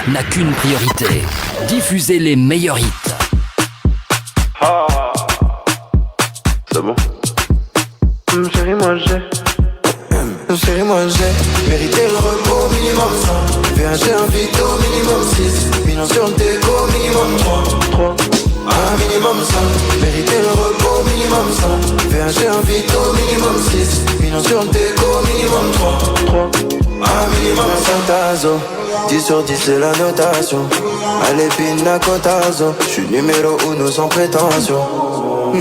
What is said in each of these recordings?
n'a qu'une priorité, diffuser les meilleurs hits. Ah, c'est bon. Chérie, moi j'ai mérité le repos minimum 100. VHG invite au minimum 6. Millions sur le déco minimum 3. Un minimum 100. Mérité le repos minimum 100. VHG invite au minimum 6. Millions sur le déco minimum 3. Un minimum 100 tazo. 10 sur 10 c'est la notation. Allez pina cotazo. J'suis numéro 1 sans prétention.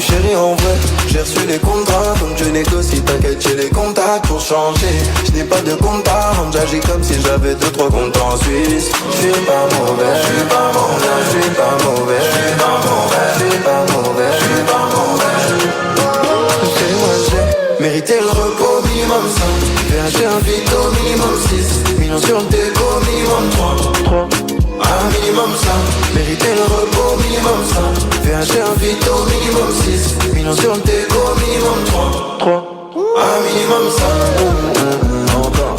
Chérie en vrai, j'ai reçu les contrats. Comme je négocie, t'inquiète j'ai les contacts pour changer. Je n'ai pas de compte à rendre, j'agis comme si j'avais 2-3 comptes en Suisse. J'suis pas mauvais, j'suis pas mauvais, j'suis pas mauvais, j'suis pas mauvais, j'suis pas mauvais, j'suis pas mauvais. Chérie moi j'ai mérité le repos minimum 5. VHG invite au minimum 6. Millions sur le déco minimum 3. Un minimum 5, mérité le repos minimum 5. VHG invite au minimum 6. Millions sur le déco minimum 3. Un minimum 5. Encore.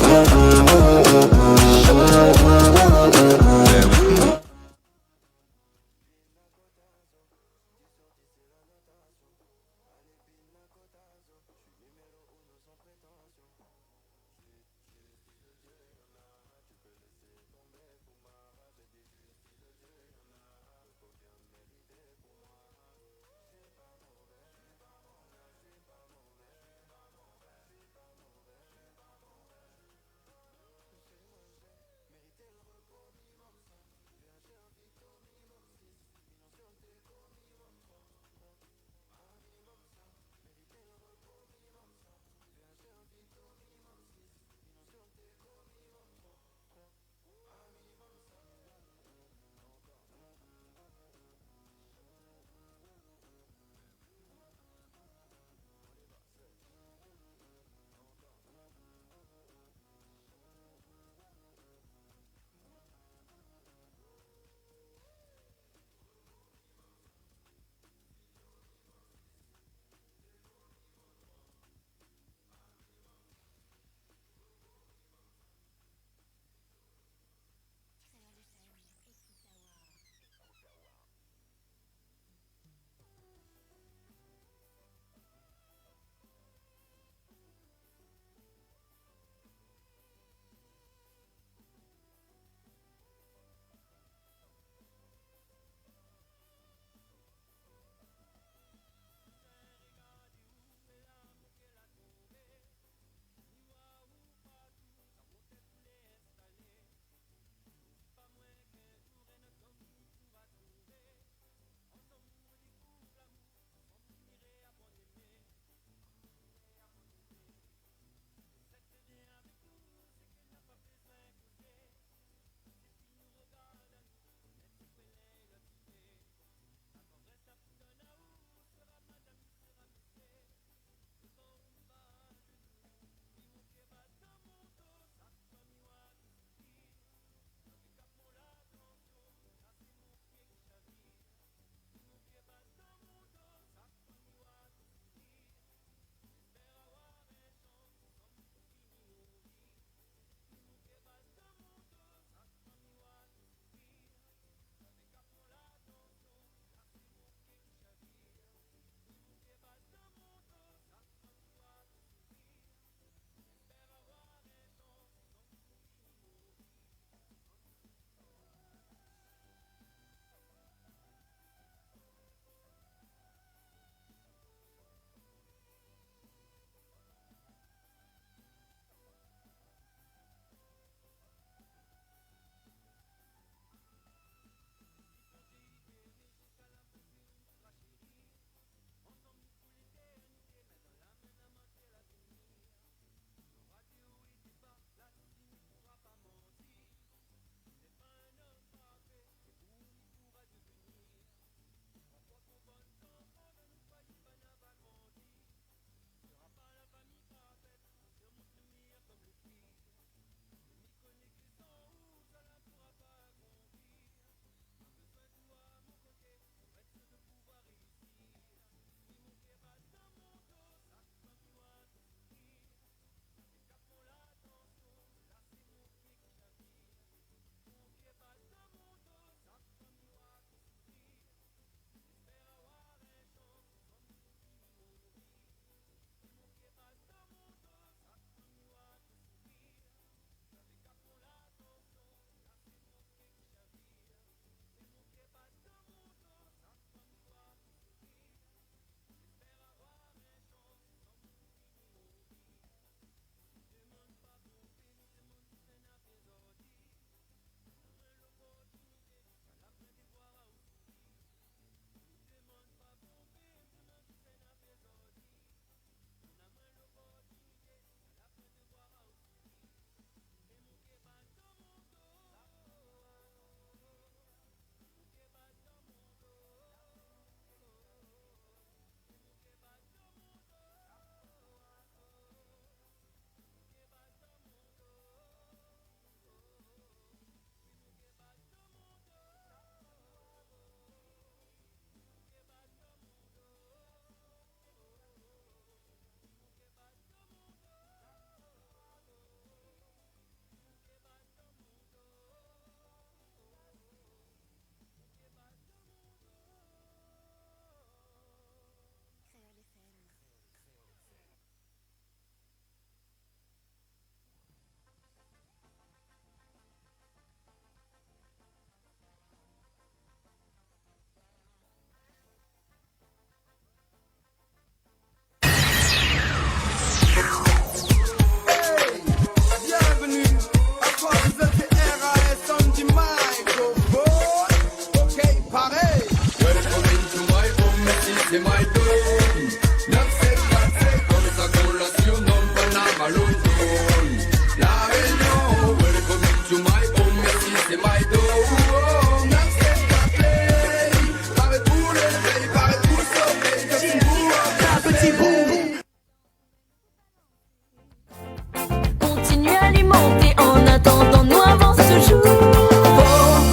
c'est my dome. 974, comme ça coule sur nom, Panama, London. La Réunion, welcome to my home, merci, c'est my dome. 974, paraît pour le pays, paraît pour le sommeil, petit bout, petit bout. Continue à alimenter en attendant, nous avance toujours.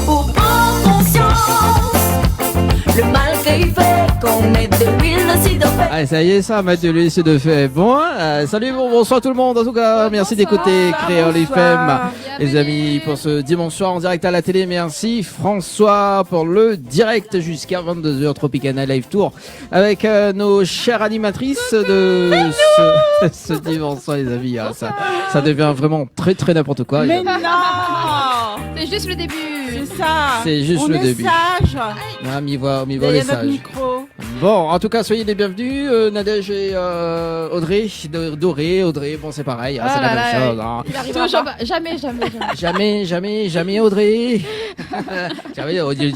Pour prendre conscience, le mal qu'il fait, qu'on met de l'huile aussi de fait. Ah, ça y est, ça, mettre de l'huile, c'est de fait. Bon, salut, bonsoir tout le monde. En tout cas, merci d'écouter Créole FM, les amis, pour ce dimanche soir en direct à la télé. Merci François pour le direct jusqu'à 22h Tropicana Live Tour avec nos chères animatrices de ce dimanche soir, les amis. Ah, ça devient vraiment très très n'importe quoi. Mais non. C'est juste le début. C'est ça. C'est juste le début. On est sage. Ah, m'y voit les Derrière notre sages. micro. Bon, en tout cas, soyez les bienvenus, Nadège et Audrey, Doré, Audrey, bon c'est pareil, hein, c'est la même chose. Hein. Il arrivera pas. Jamais Audrey.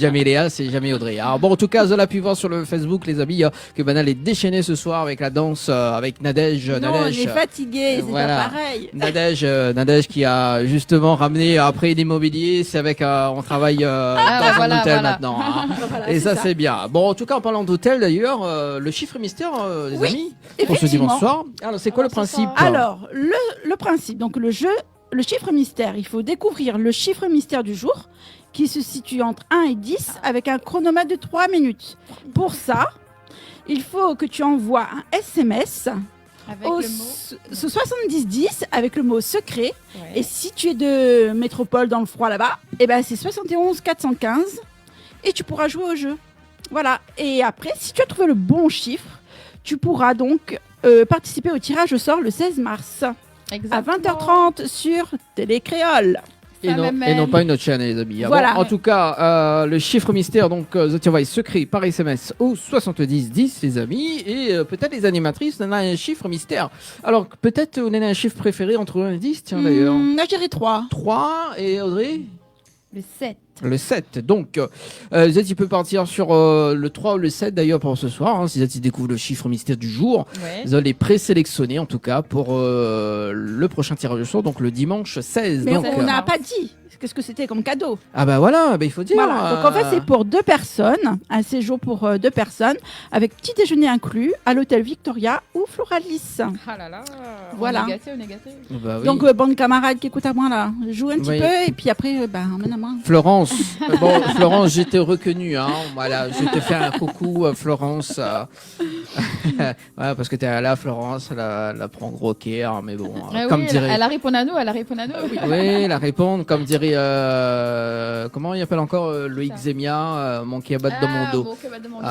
Jamais Léa, c'est jamais Audrey. Alors bon, en tout cas, vous avez pu voir sur le Facebook, les amis, que Banal est déchaîné ce soir avec la danse, avec Nadège. Non, on est fatigué, c'est voilà. pas pareil. Nadège qui a justement ramené après l'immobilier, c'est avec, on travaille dans un hôtel maintenant. Hein. Voilà, et ça ça, c'est bien. Bon, en tout cas, en parlant d'hôtel d'ailleurs, le chiffre mystère, les amis, pour ce dimanche soir. Alors, c'est quoi le principe? Alors, le principe, donc le jeu, le chiffre mystère, il faut découvrir le chiffre mystère du jour qui se situe entre 1 et 10 avec un chronomètre de 3 minutes. Pour ça, il faut que tu envoies un SMS Avec au le mot. 7010 avec le mot secret. Et si tu es de métropole dans le froid là-bas, eh ben c'est 71 415 et tu pourras jouer au jeu. Voilà. Et après, si tu as trouvé le bon chiffre, tu pourras donc participer au tirage au sort le 16 mars à 20h30 sur Télé Créole. Et non pas une autre chaîne, les amis. Voilà. Bon, en tout cas, le chiffre mystère, donc, vous envoyez secret par SMS au 7010, les amis. Et peut-être les animatrices, on a un chiffre mystère. Alors, peut-être on a un chiffre préféré entre 1 et 10, tiens, d'ailleurs. Là, je dirais 3. 3, et Audrey? Le 7. Le 7. Donc, Zeti peut partir sur le 3 ou le 7 d'ailleurs pour ce soir. Hein, si Zeti découvre le chiffre mystère du jour, vous allez les présélectionner en tout cas pour le prochain tirage au sort, donc le dimanche 16. Mais donc, on n'a pas dit qu'est-ce que c'était comme cadeau. Ah bah voilà, bah il faut dire. Voilà. Donc en fait, c'est pour 2 personnes, un séjour pour 2 personnes, avec petit déjeuner inclus à l'hôtel Victoria ou Floralis. Ah là là. Voilà. On est gâtés. Bah oui. Donc bande camarade qui écoute à moi là, joue un petit Oui. peu et puis après, emmène à moi. Florence, bon Florence, j'étais reconnue, hein. Voilà, je te fais un coucou, Florence. Ouais, parce que t'es là, Florence, elle prend gros cœur, mais bon, comme oui, dirait. elle a répondu à nous. Oui. Oui, la répondre, comme dirait, comment il appelle encore Loïc Zemia, mon kebab dans mon dos. Mon kebab dans mon dos,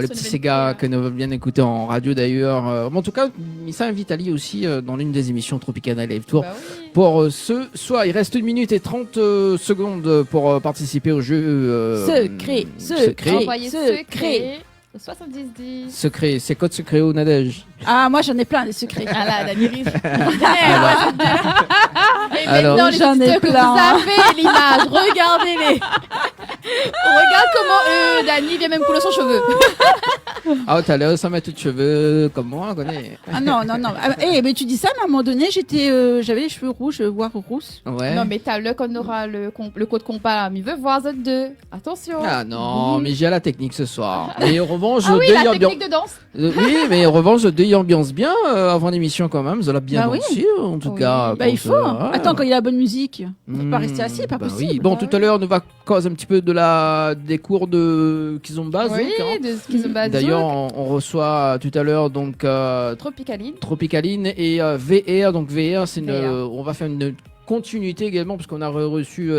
Le petit Sega que nous avons bien écouté en radio d'ailleurs. En tout cas, ça invite Ali aussi dans l'une des émissions Tropicana Live Tour. Pour ce soir, il reste 1 minute et 30 secondes pour participer au jeu. Secret. Envoyez secret. 70-10. Secret, c'est code secret ou Nadège? Ah, moi j'en ai plein des secrets. Ah là, Dani Rive. Et Alors, maintenant, les j'en ai auditeurs que plein. vous avez l'image, regardez-les. Regarde comment Dani vient même couler son cheveu. Ah, t'as l'air sans mettre de cheveux comme moi, on connaît. Ah non. Mais tu dis ça, mais à un moment donné, j'avais les cheveux rouges, voire rousses. Ouais. Non, mais t'as qu'on aura le code compas là. Mais veut voir Z2. Attention. Ah non, mais j'ai la technique ce soir. Mais en revanche, Ah oui, la ambiance. technique de danse. Oui, mais en revanche, deux ambiance bien avant l'émission quand même. Vous allez bien Bah dansé, en tout Oui. cas. Il faut. Attends, quand il y a la bonne musique, on peut pas rester assis, pas bah possible. oui. Bon, tout à l'heure, on va causer un petit peu des cours de Kizomba. Oui, Zouk, hein. de Skizomba. D'ailleurs, on reçoit tout à l'eur donc Tropicaline. Tropicaline et VR. Donc VR, c'est VR. on va faire une continuité également parce qu'on a reçu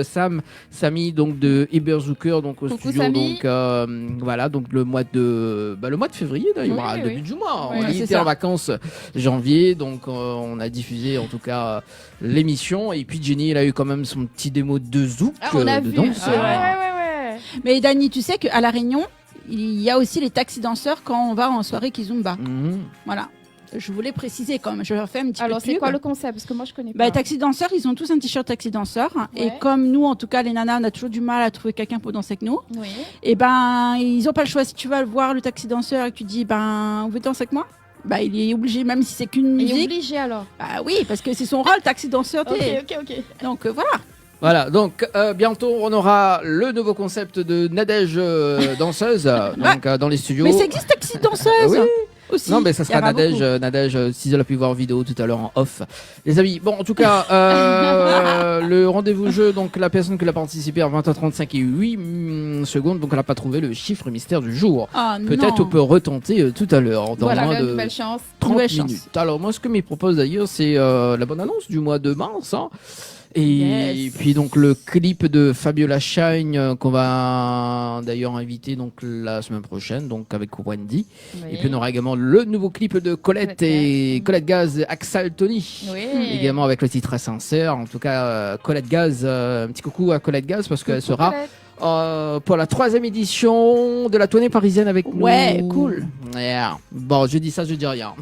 Samy donc de Iberzucker donc au Coucou, studio. Samy. Donc voilà, donc le mois de février d'ailleurs, Oui, début oui. du mois. Oui, On c'est était ça. en vacances janvier, donc on a diffusé en tout cas l'émission et puis Jenny elle a eu quand même son petit démo de zouk On a de vu. danse. Ouais. Mais Dani, tu sais qu'à La Réunion, il y a aussi les taxis danseurs quand on va en soirée Kizumba. Mhm. Voilà. je voulais préciser quand même, je leur fais un petit Alors, peu de c'est pub. quoi le concept? Parce que moi, je connais pas. Bah, taxi danseurs, ils ont tous un t-shirt taxi danseur. Et comme nous, en tout cas, les nanas, on a toujours du mal à trouver quelqu'un pour danser avec nous. Oui. Et ben, ils ont pas le choix. Si tu vas voir le taxi danseur et que tu dis, ben, vous voulez danser avec moi? Bah, il est obligé, même si c'est qu'une Il est musique. obligé alors. Bah oui, parce que c'est son rôle, taxi danseur. Ok. Donc voilà. Voilà, donc bientôt on aura le nouveau concept de Nadège danseuse donc, dans les studios. Mais ça existe taxi danseuse Oui. aussi. Non, mais ça Il y sera en a Nadège, beaucoup. Nadège, si elle a pu voir en vidéo tout à l'heure en off. Les amis, bon, en tout cas, le rendez-vous jeu, donc la personne qui a participé à 20h35 et 8 secondes, donc elle n'a pas trouvé le chiffre mystère du jour. Ah, Peut-être non. on peut retenter tout à l'heure, dans Voilà, moins de nouvelle chance. 30 Nouvelle minutes. chance. Alors moi, ce que me propose d'ailleurs, c'est la bonne annonce du mois de mars. Hein. Et Yes. puis donc le clip de Fabiola Shine qu'on va d'ailleurs inviter donc la semaine prochaine donc avec Wendy. Oui. Et puis on aura également le nouveau clip de Colette et Colette Gaz Axel Tony. Oui. Également avec le titre sincère. En tout cas Colette Gaz, un petit coucou à Colette Gaz parce qu'elle sera pour la 3e édition de la tournée parisienne avec nous. Ouais, cool. Yeah. Bon, je dis ça, je dis rien.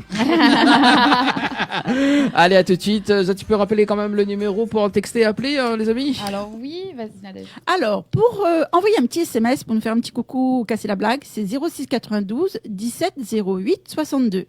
Allez, à tout de suite. Tu peux rappeler quand même le numéro pour texter, appeler, les amis? Alors oui, vas-y Nadège. Alors, pour envoyer un petit SMS pour nous faire un petit coucou ou casser la blague, c'est 06 92 17 08 62.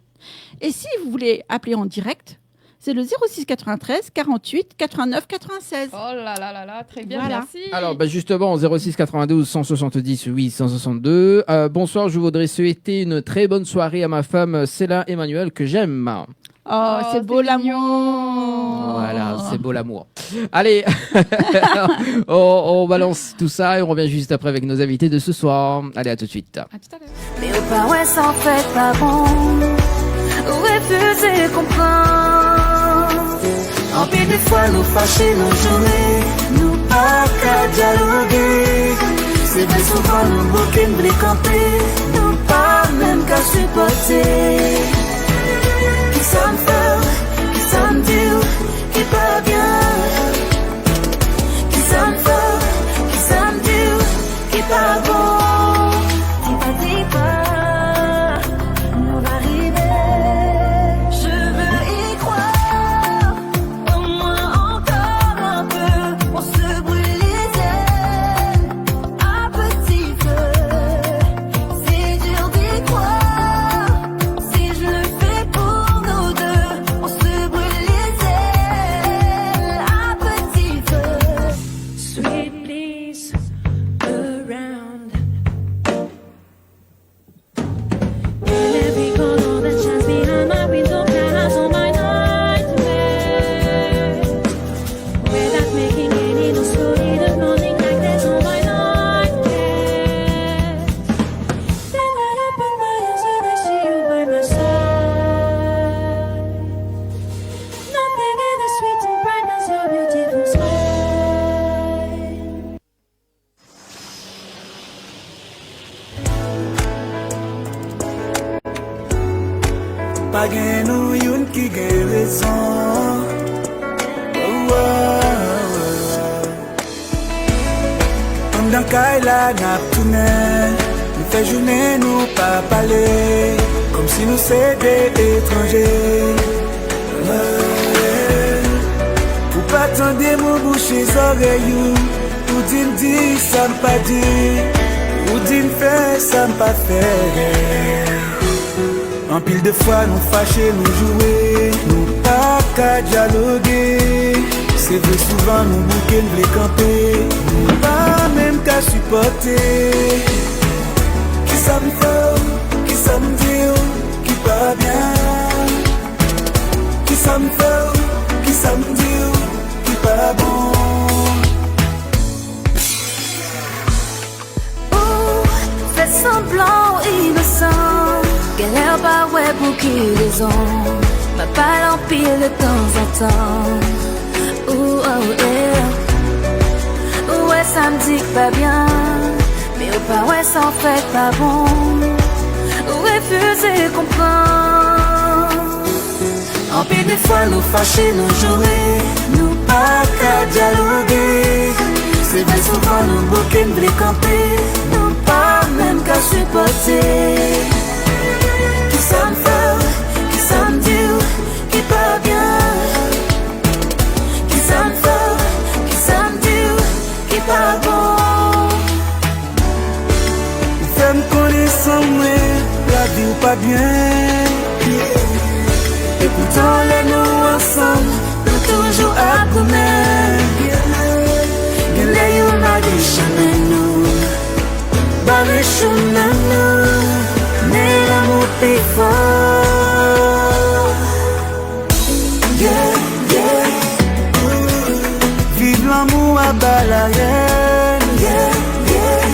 Et si vous voulez appeler en direct, c'est le 06 93 48 89 96. Oh là là là là, très bien, Voilà. merci. Alors, justement, 06 92 170 862. Bonsoir, je voudrais souhaiter une très bonne soirée à ma femme Céla Emmanuel que j'aime. Oh, c'est beau l'amour. Voilà, c'est beau l'amour. Allez, on balance tout ça et on revient juste après avec nos invités de ce soir. Allez, à tout de suite. À tout à l'heure. Mais au pas ouais sans fait pas bon. Refuser comprendre. En pile des fois nous fâcher nos journées, nous pas qu'à dialoguer. C'est vrai souvent nous bouquer, nous camper, nous pas même qu'à supporter. Qui sommes fort, qui sommes durs, qui pas bien. Qui sommes fort, qui sommes durs, qui pas bon. Dis pas, on va arriver. Je veux y croire, au moins encore un peu, pour se brûler les ailes à petit feu. C'est dur d'y croire, si je le fais pour nous deux, on se brûle les ailes à petit feu. Sweet please, around. In every corner that shines behind my window, clouds on my nightmare. Without making any noise, slowly the morning like there's on my nightmare. Then I open my eyes and I see you by my side. Nothing in the sweet and bright as your beautiful smile. Pas gen nou yon ki gen rezon. An dan kay la nap tounen, nou fe jounen nou pa pale, kom si nou se de etranje. Pou pa tande mou bouche zoreyou, ou din di sa m pa di, ou din fe sa m pa fe. En pile de fois nous fâcher, nous jouer, nous pas qu'à dialoguer. C'est vrai souvent nous bouquer, nous les camper, nous pas même qu'à supporter. Qui ça me fait, qui ça me dit, qui pas bien. Qui ça me fait, qui ça me dit, qui pas bon. Fais semblant innocent, galère pas ouais pour qui raison, ma balle en pile de temps en temps. Ouh oh yeah, ouais ça me dit pas bien, mais au pas ouais ça en fait pas bon. Refuser comprendre. En pile des fois nous fâcher, nous jouer, nous pas qu'à dialoguer. C'est vrai souvent nous bouquer, nous les camper, nous pas même qu'à supporter. Qui ça me fait, qui ça me dit, pas bien. Et pourtant les nous ensemble, nous toujours à promettre. Les on a dit jamais nous, barré chemin nous, mais l'amour est fort. Yeah, yeah. Vive l'amour à Balayenne. Yeah, yeah.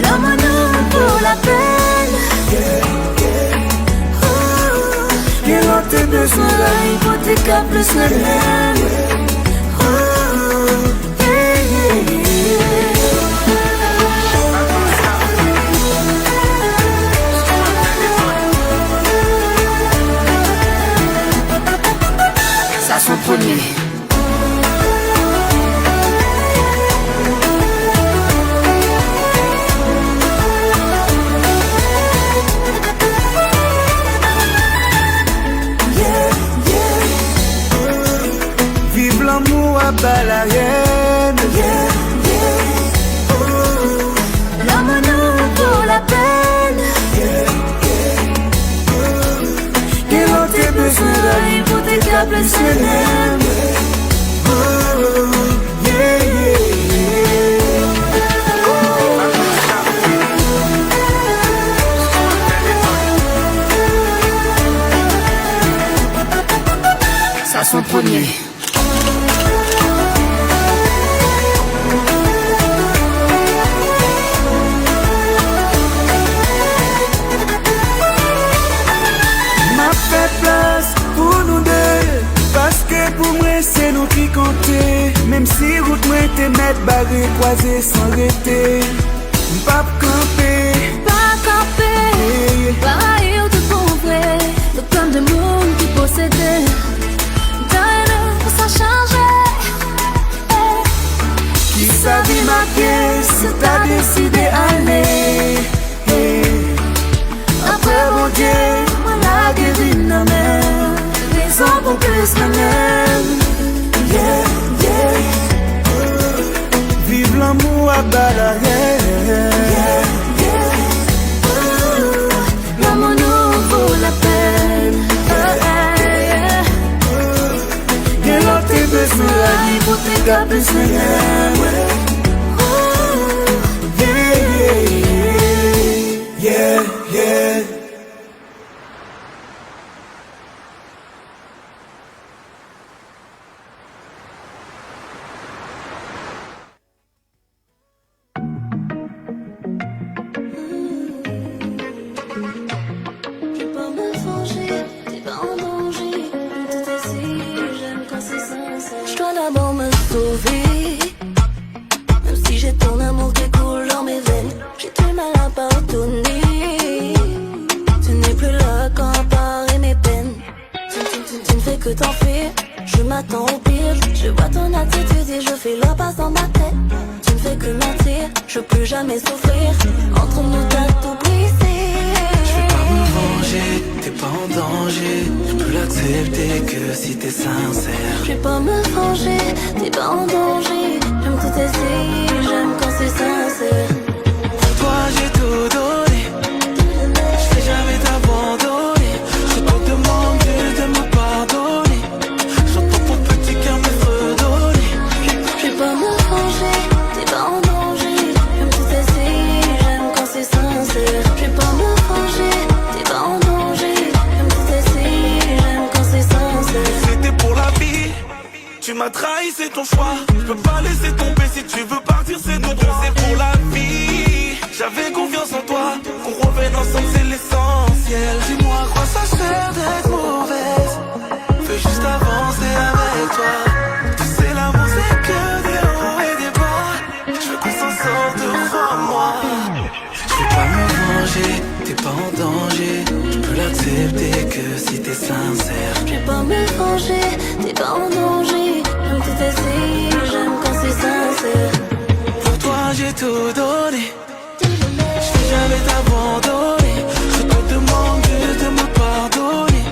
L'amour pour la peine. Yeah, yeah. Et l'on te besoin là, hypothéca plus le même. Ça sent premier. Vive l'amour à Balayenne. Yeah, yeah. L'amour pour la peine. Yeah, yeah. Et l'on te besoin là, hypothéca plus le même. Oh, yeah, yeah. Ça sent premier. M'a fait place pour nous deux, parce que pour moi c'est nous qui compter. Même si route moi t'es mettre barré, croisé sans arrêter. Pas camper, Pas camper, pareil ou tout pour vrai. Le comme de monde qui possédait. Donne pour ça changer. qui savait ma pièce, t'as décidé d'aller. Après mon Dieu, moi la guéri n'a même raison pour plus la même. Yeah, yeah. Vive l'amour à Balayenne. Yeah, yeah. L'amour pour la peine. Et l'on te besoin la hypothéca plus le même. Yeah, yeah, yeah. J'ai pas me venger, t'es pas en danger. Tout est si j'aime quand c'est sincère. Je dois d'abord me sauver. Même si j'ai ton amour qui coule dans mes veines, j'ai du mal à pardonner. Tu n'es plus là quand apparaissent mes peines. Tu ne fais que t'en faire. Je m'attends au pire. Je vois ton attitude et je fais la passe dans ma tête. Tu ne fais que mentir, je peux jamais souffrir. Entre nous t'as tout brisé. T'es pas en danger, je peux l'accepter que si t'es sincère. Je vais pas me venger, t'es pas en danger. J'aime tout essayer, j'aime quand c'est sincère. Pour toi j'ai tout donné, je vais jamais t'abandonner. Je te demande de me pardonner. J'entends ton petit cœur me fredonner. Je vais pas me venger, t'es pas en danger. J'aime tout essayer, j'aime quand c'est sincère. Je vais pas me venger, t'es pas en danger. J'aime tout essayer, j'aime quand c'est sincère. C'était pour la vie, tu m'as trahi, c'est ton choix. Je peux pas laisser tomber, si tu veux partir c'est ton droit. C'est pour la vie, j'avais confiance en toi. Qu'on revienne ensemble c'est l'essentiel. Dis-moi à quoi ça sert d'être mauvaise. Fais juste avancer avec toi. Tu sais l'amour c'est que des hauts et des bas. Je veux qu'on s'en sorte, crois-moi. Je vais pas me venger, t'es pas en danger. Je peux l'accepter que si t'es sincère. Je vais pas me venger, t'es pas en danger. J'aime tout essayer, j'aime quand c'est sincère. Pour toi j'ai tout donné, je vais jamais t'abandonner. Je te demande de me pardonner.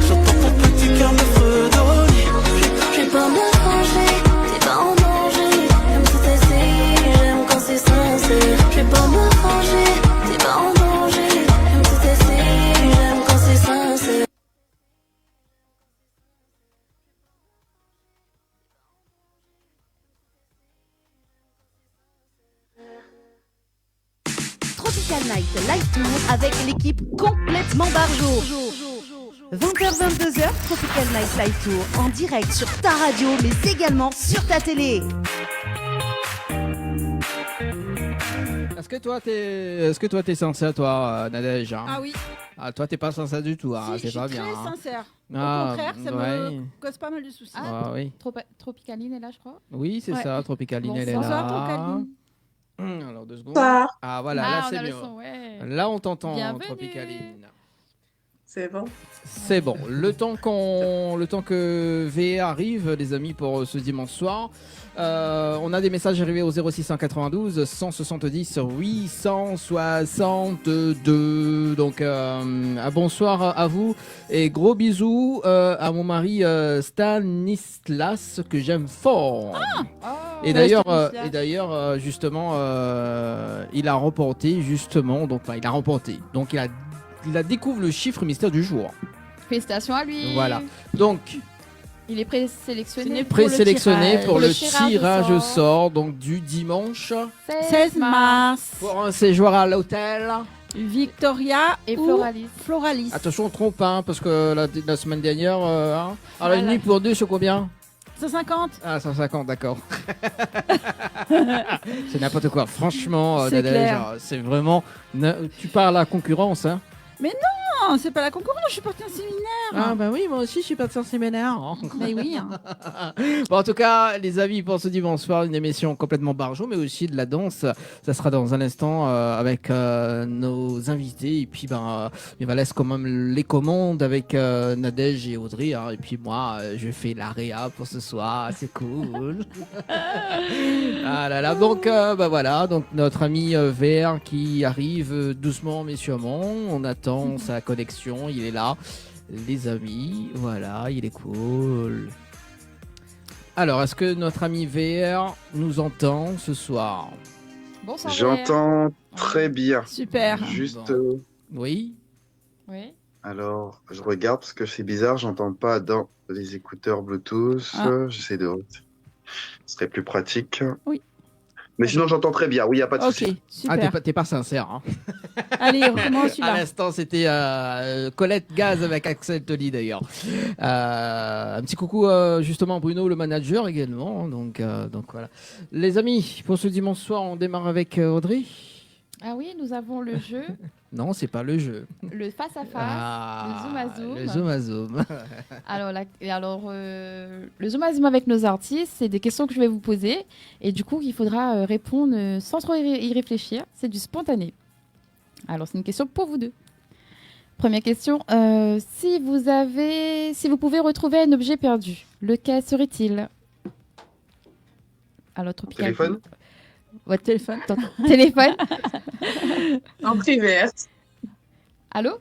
J'entends ton petit cœur me fredonner. Je vais pas me venger, t'es pas en danger. J'aime tout essayer, j'aime quand c'est sincère. Je vais pas me venger, t'es pas en danger. Live Tour avec l'équipe complètement barjo. 20h-22h, Tropical Night Live Tour en direct sur ta radio mais également sur ta télé. Est-ce que toi t'es sincère, toi, Nadège, hein? Ah oui. Ah, toi t'es pas sincère du tout, hein, Si, c'est je suis pas très bien. Hein. sincère. Au Ah, contraire, ça ouais. me cause pas mal de soucis. Ah, oui. Tropicaline est là, je crois. Oui, c'est Ouais. ça, Tropicaline, elle est Bonsoir, là. Tropicaline. Alors 2 secondes. Bonsoir. Ah voilà, là on c'est a le mieux. son, ouais. Là on t'entend, Bienvenue. Tropicaline. C'est bon. C'est bon. Le temps que VR arrive, les amis, pour ce dimanche soir, on a des messages arrivés au 0692 170 862. Donc, un bonsoir à vous et gros bisous à mon mari Stanislas que j'aime fort. Et d'ailleurs, justement, il a remporté justement. Donc, enfin, il a remporté. Donc, il a découvert le chiffre mystère du jour. Félicitations à lui. Voilà. Donc, Il est présélectionné. présélectionné pour le tirage tirage au au sort. sort, donc du dimanche 16 mars. pour un séjour à l'hôtel. Victoria Et ou Floralis. Floralis. Attention, on trompe, hein, parce que la semaine dernière, hein. Alors, une Voilà. nuit pour deux, c'est combien? 150. Ah, 150, d'accord. C'est n'importe quoi. Franchement, C'est Nadège, clair. c'est vraiment. Tu parles à la concurrence, hein. Non, c'est pas la concurrence, je suis partie à un séminaire. Ah, bah oui, moi aussi, je suis pas de Saint-Séminaire. Mais oui. Hein. Bon, en tout cas, les amis, pour ce dimanche soir, une émission complètement barjo, mais aussi de la danse. Ça sera dans un instant avec nos invités. Et puis, il va laisser quand même les commandes avec Nadège et Audrey. Hein. Et puis, moi, je fais la réa pour ce soir. C'est cool. Ah là là. Donc, voilà. Donc, notre ami VR qui arrive doucement, mais sûrement. On attend sa connexion. Il est là. Les amis, voilà, il est cool. Alors, est-ce que notre ami VR nous entend ce soir? Bonsoir. J'entends très bien. Super. Juste, Bon. Oui. Oui. alors, je regarde parce que c'est bizarre, j'entends pas dans les écouteurs Bluetooth. Ah. J'essaie de. Ce serait plus pratique. Oui. Mais sinon, j'entends très bien. Oui, il n'y a pas de Ok, souci. super. Ah, t'es pas sincère. Hein. Allez, recommence À celui-là. l'instant, c'était Colette Gaz avec Axel Tolly d'ailleurs. Un petit coucou justement Bruno, le manager également. Donc voilà. Les amis, pour ce dimanche soir, on démarre avec Audrey. Ah oui, nous avons le jeu, Non, c'est pas le jeu. le face-à-face, le zoom à zoom. Le zoom à zoom. Alors, le zoom à zoom avec nos artistes, c'est des questions que je vais vous poser. Et du coup, il faudra répondre sans trop y réfléchir. C'est du spontané. Alors, c'est une question pour vous deux. Première question. Si vous pouvez retrouver un objet perdu, lequel serait-il? Alors, Tropical. Téléphone? Votre téléphone. Ton téléphone. En privé. Allô?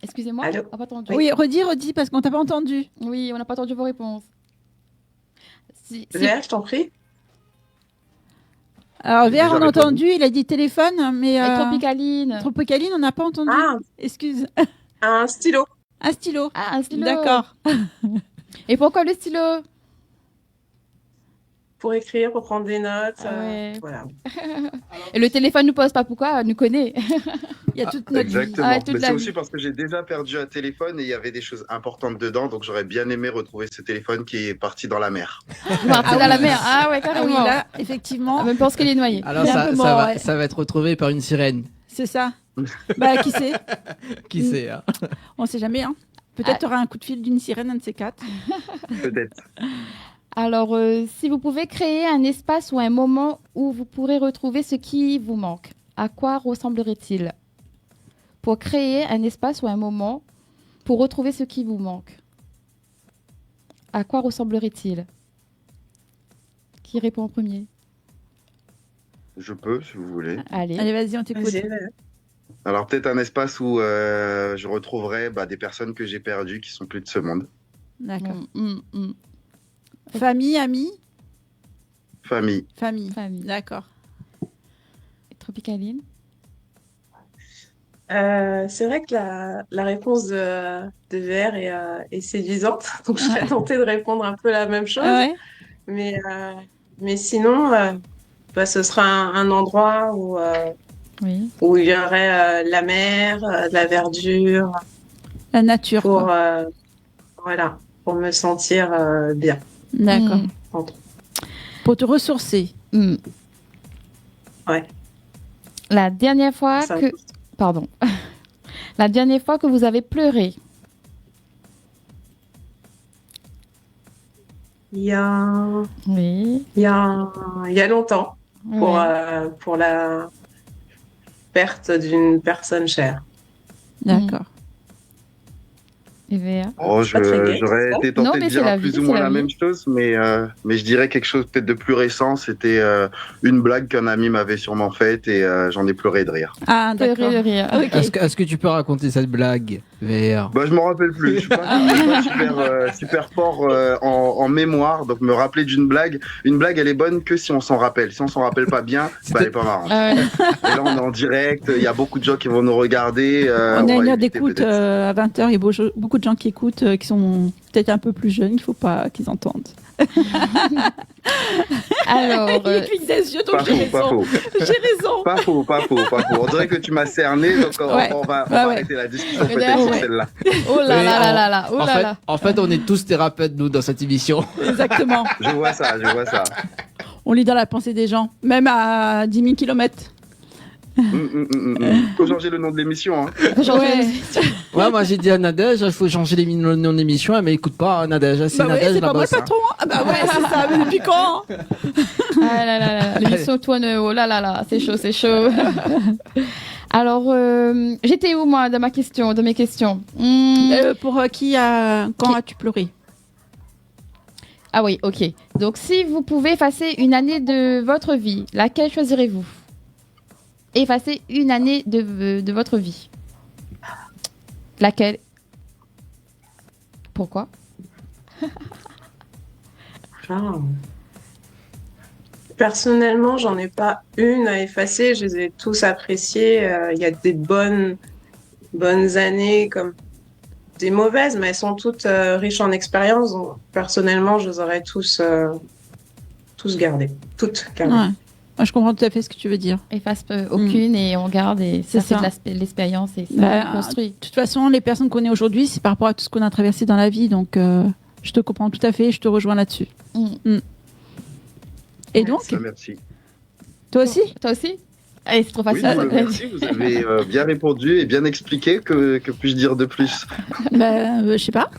Excusez-moi, Allô? on n'a pas entendu. Oui, redis parce qu'on t'a pas entendu. Oui, on n'a pas entendu vos réponses. Si- Vert, je t'en prie. Alors, J'ai Vert, déjà on a répondu. entendu, il a dit téléphone, mais Avec Tropicaline. Tropicaline, on n'a pas entendu. Ah, Excuse. un stylo. Un stylo. Ah, un stylo. D'accord. Et pourquoi le stylo? Pour écrire, pour prendre des notes. Ah ouais. Voilà. Et le téléphone nous pose pas pourquoi, nous connaît. Il y a toute notre vie. Exactement. Ah, toute Mais la c'est vie. aussi parce que j'ai déjà perdu un téléphone et il y avait des choses importantes dedans, donc j'aurais bien aimé retrouver ce téléphone qui est parti dans la mer. Parti dans la mer. Ah ouais, Ah carrément. oui, là, effectivement, Ah, même pense qu'il est noyé. Alors Il est un peu mort, ouais. ça va être retrouvé par une sirène. c'est ça. Bah, qui sait? Qui sait hein. On sait jamais, hein. Peut-être Ah. tu auras un coup de fil d'une sirène, un de ces quatre. Peut-être. Alors, si vous pouvez créer un espace ou un moment où vous pourrez retrouver ce qui vous manque, à quoi ressemblerait-il? Pour créer un espace ou un moment pour retrouver ce qui vous manque, à quoi ressemblerait-il? Qui répond en premier? Je peux, si vous voulez. Allez. Allez, vas-y, on t'écoute. Vas-y. Alors peut-être un espace où je retrouverai des personnes que j'ai perdues qui sont plus de ce monde. D'accord. Mm. Famille, amis? Famille. Famille. Famille. D'accord. Tropicaline. C'est vrai que la réponse de VR est séduisante. Donc, je serais tentée de répondre un peu la même chose. Ah ouais? Mais sinon, ce sera un endroit Oui. où il y aurait la mer, de la verdure, La nature. pour, quoi. voilà, pour me sentir bien. D'accord. Entre- Pour te ressourcer. Mm. Ouais. La dernière fois Ça- que... Pardon. La dernière fois que vous avez pleuré. Il y a, Oui. il y a longtemps, pour la perte d'une personne chère. D'accord. Et Véa. Oh, Pas très gai, j'aurais ça. été tenté Non, de mais dire c'est la plus vie, ou c'est moins la la vie. même chose, mais je dirais quelque chose peut-être de plus récent. C'était une blague qu'un ami m'avait sûrement faite et j'en ai pleuré de rire. Ah, d'accord. Pleurer de rire. Ok. Est-ce que tu peux raconter cette blague, VR? Bah, je m'en rappelle plus. Je suis pas super fort en mémoire, donc me rappeler d'une blague. Une blague, elle est bonne que si on s'en rappelle. Si on s'en rappelle pas bien, bah, elle est pas marrante. Ah ouais. Et là, on est en direct. Il y a beaucoup de gens qui vont nous regarder. On a va une heure éviter d'écoute peut-être. à 20h. Il y a beaucoup de gens qui écoutent, qui sont peut-être un peu plus jeunes. Il ne faut pas qu'ils entendent. Alors, Il cligne des yeux, donc Pas j'ai faux, pas raison. faux. J'ai raison. Pas faux, pas faux, pas faux. On dirait que tu m'as cerné, donc Ouais. on va Ouais. arrêter la discussion Mais peut-être sur ouais. celle-là. oh là Oui, là là là là. Oh En là fait, là. en fait, on est tous thérapeutes, nous, dans cette émission. Exactement. Je vois ça, je vois ça. On lit dans la pensée des gens, même à 10 000 km. Faut changer le nom de l'émission. Hein. Ouais. Ouais, moi j'ai dit à Nadège, il faut changer le nom de l'émission, elle m'écoute pas, Nadège. C'est Bah ouais, Nadège c'est la pas moi le bosse. Hein. patron. Ah bah ouais, c'est ça. Mais depuis quand Ah là là là. L'émission tourne. Oh là là là. C'est chaud, c'est chaud. Alors, j'étais où moi dans mes questions Pour quand as-tu pleuré? Ah oui, ok. Donc, si vous pouvez effacer une année de votre vie, laquelle choisirez-vous? Effacer une année de votre vie. Laquelle? Pourquoi? Ah. Personnellement, j'en ai pas une à effacer. Je les ai tous appréciés. Il y a des bonnes années comme des mauvaises, mais elles sont toutes riches en expérience. Donc, personnellement, je les aurais tous gardées. Toutes gardées. Ouais. Moi, je comprends tout à fait ce que tu veux dire. Efface aucune et on garde et ça C'est fait ça. de l'expérience et ça Bah, construit. De toute façon, les personnes qu'on est aujourd'hui, c'est par rapport à tout ce qu'on a traversé dans la vie. Donc, je te comprends tout à fait. Je te rejoins là-dessus. Et donc, Ça, merci. toi aussi? Toi aussi? Allez, c'est trop Oui, facile. merci, vous avez bien répondu et bien expliqué. Que puis-je dire de plus? Je sais pas.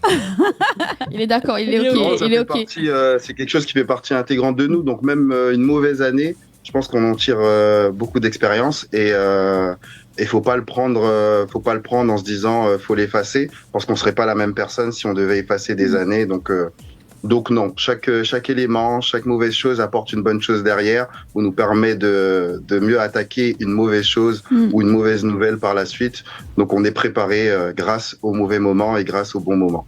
Il est d'accord, il est Non, ok. ça Il est fait ok. partie, c'est quelque chose qui fait partie intégrante de nous. Donc même une mauvaise année, je pense qu'on en tire beaucoup d'expérience et faut pas le prendre en se disant faut l'effacer parce qu'on serait pas la même personne si on devait effacer des années. Donc non, chaque élément, chaque mauvaise chose apporte une bonne chose derrière ou nous permet de mieux attaquer une mauvaise chose ou une mauvaise nouvelle par la suite. Donc on est préparé grâce aux mauvais moments et grâce aux bons moments.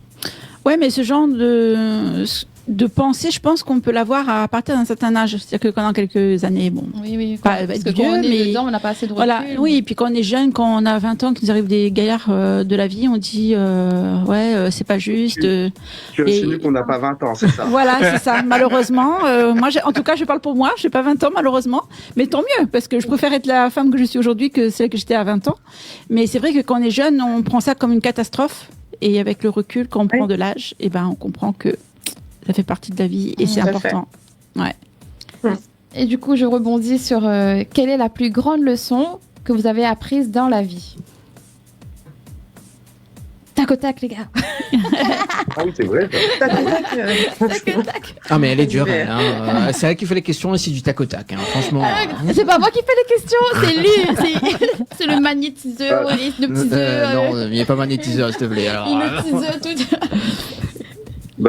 Ouais, mais ce genre de pensée, je pense qu'on peut l'avoir à partir d'un certain âge. C'est-à-dire que pendant quelques années, bon. Oui. Pas Parce être que vieux, quand on est mais dedans, on n'a pas assez de recul. voilà, oui, et puis quand on est jeune, quand on a 20 ans, qu'il nous arrive des gaillards de la vie, on dit c'est pas juste. Tu insinues qu'on n'a pas 20 ans, c'est ça? Voilà, c'est ça. Malheureusement, moi, en tout cas, je parle pour moi. J'ai pas 20 ans, malheureusement, mais tant mieux, parce que je préfère être la femme que je suis aujourd'hui que celle que j'étais à 20 ans. Mais c'est vrai que quand on est jeune, on prend ça comme une catastrophe, et avec le recul, quand on prend de l'âge, on comprend que ça fait partie de la vie et c'est Tout à important. Ouais. Et du coup, je rebondis sur quelle est la plus grande leçon que vous avez apprise dans la vie? Tac au tac, les gars. Ah oui, c'est vrai. Tac au tac. Ah, mais elle est dure, elle. Hein. C'est elle qui fait les questions et c'est du tac au tac. Hein. Franchement. C'est pas moi qui fais les questions, c'est lui. C'est le magnétiseur, le hypnotiseur. Non, il n'y a pas magnétiseur, s'il te plaît. Alors, Hypnotiseur, tout.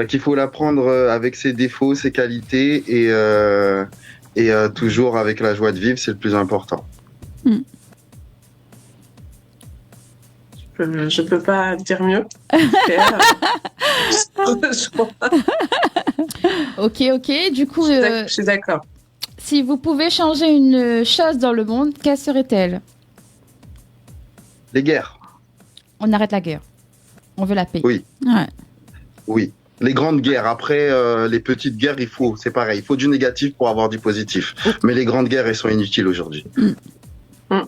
Qu'il faut l'apprendre avec ses défauts, ses qualités et toujours avec la joie de vivre, c'est le plus important. Je peux pas dire mieux. Ok. Du coup, Je suis d'accord. si vous pouvez changer une chose dans le monde, quelle serait-elle? Les guerres. On arrête la guerre. On veut la paix. Oui. Ouais. Oui. les grandes guerres. Après, les petites guerres, c'est pareil. Il faut du négatif pour avoir du positif. Mais les grandes guerres, elles sont inutiles aujourd'hui. Tout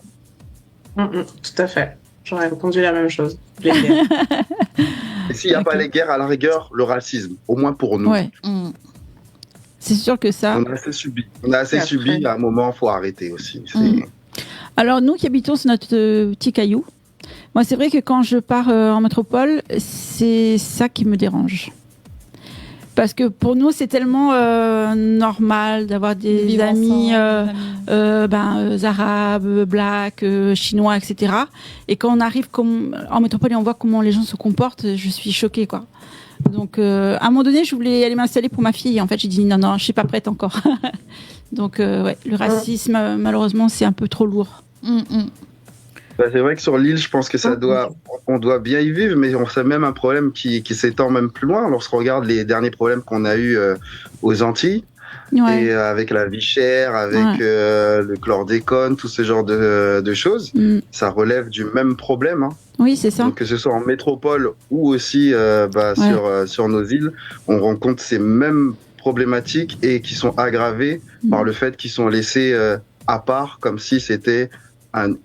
à fait. J'aurais répondu la même chose. Les guerres. Et s'il n'y a pas les guerres, à la rigueur, le racisme. Au moins pour nous. Ouais. C'est sûr que ça. On a assez subi. À un moment, il faut arrêter aussi. Alors, nous qui habitons sur notre petit caillou, moi, c'est vrai que quand je pars en métropole, c'est ça qui me dérange. Parce que pour nous, c'est tellement normal d'avoir des amis arabes, blacks, chinois, etc. Et quand on arrive en métropole et on voit comment les gens se comportent, je suis choquée, quoi. Donc, à un moment donné, je voulais aller m'installer pour ma fille. En fait, j'ai dit non, je suis pas prête encore. Donc, le racisme, malheureusement, c'est un peu trop lourd. C'est vrai que sur l'île, je pense que on doit bien y vivre, mais c'est même un problème qui s'étend même plus loin. Lorsqu'on regarde les derniers problèmes qu'on a eus aux Antilles, et avec la vie chère, avec le chlordécone, tout ce genre de choses, ça relève du même problème. Hein. Oui, c'est ça. Donc, que ce soit en métropole ou aussi sur nos îles, on rencontre ces mêmes problématiques et qui sont aggravées par le fait qu'ils sont laissés à part, comme si c'était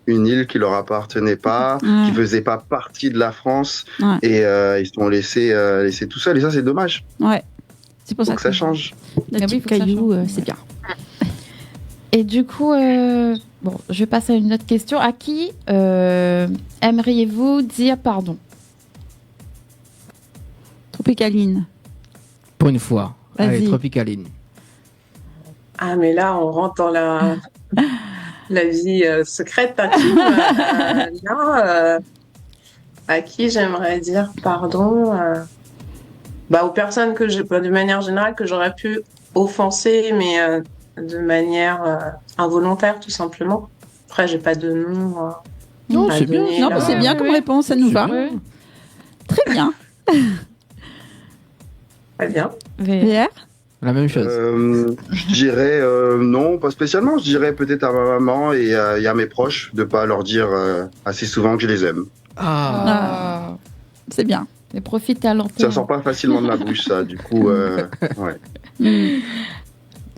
une île qui leur appartenait pas, qui faisait pas partie de la France, et ils sont laissés tout seuls. Et ça, c'est dommage. Ouais. C'est pour ça que ça change. Le petit caillou, c'est bien. Et du coup, je passe à une autre question. À qui aimeriez-vous dire pardon? Tropicaline. Pour une fois. Allez, Tropicaline. Ah, mais là, on rentre dans la vie secrète intime. À qui j'aimerais dire pardon aux personnes que de manière générale, que j'aurais pu offenser, mais de manière involontaire, tout simplement. Après, j'ai pas de nom. Non, c'est bien. Non, c'est bien comme réponse, ça nous va. Très bien. Très bien. VR? La même chose. Je dirais non, pas spécialement. Je dirais peut-être à ma maman et à mes proches de pas leur dire assez souvent que je les aime. C'est bien. Mais profite à l'antenne. Ça sort pas facilement de ma bouche, ça. Du coup, ouais.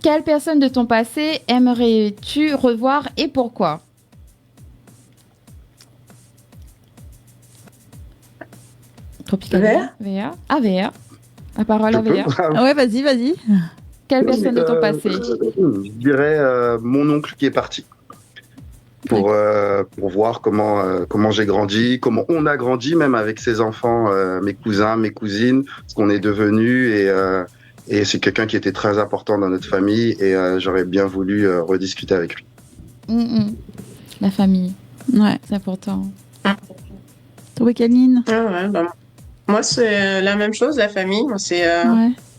Quelle personne de ton passé aimerais-tu revoir et pourquoi? VR? Ah, VR. La parole à VR. Ouais, vas-y. Quelle personne de ton passé? Je dirais mon oncle qui est parti. Pour voir comment j'ai grandi, comment on a grandi, même avec ses enfants, mes cousins, mes cousines, ce qu'on est devenu. Et c'est quelqu'un qui était très important dans notre famille. Et j'aurais bien voulu rediscuter avec lui. La famille. Ouais. C'est important. Tropicaline? Moi, c'est la même chose, la famille. C'est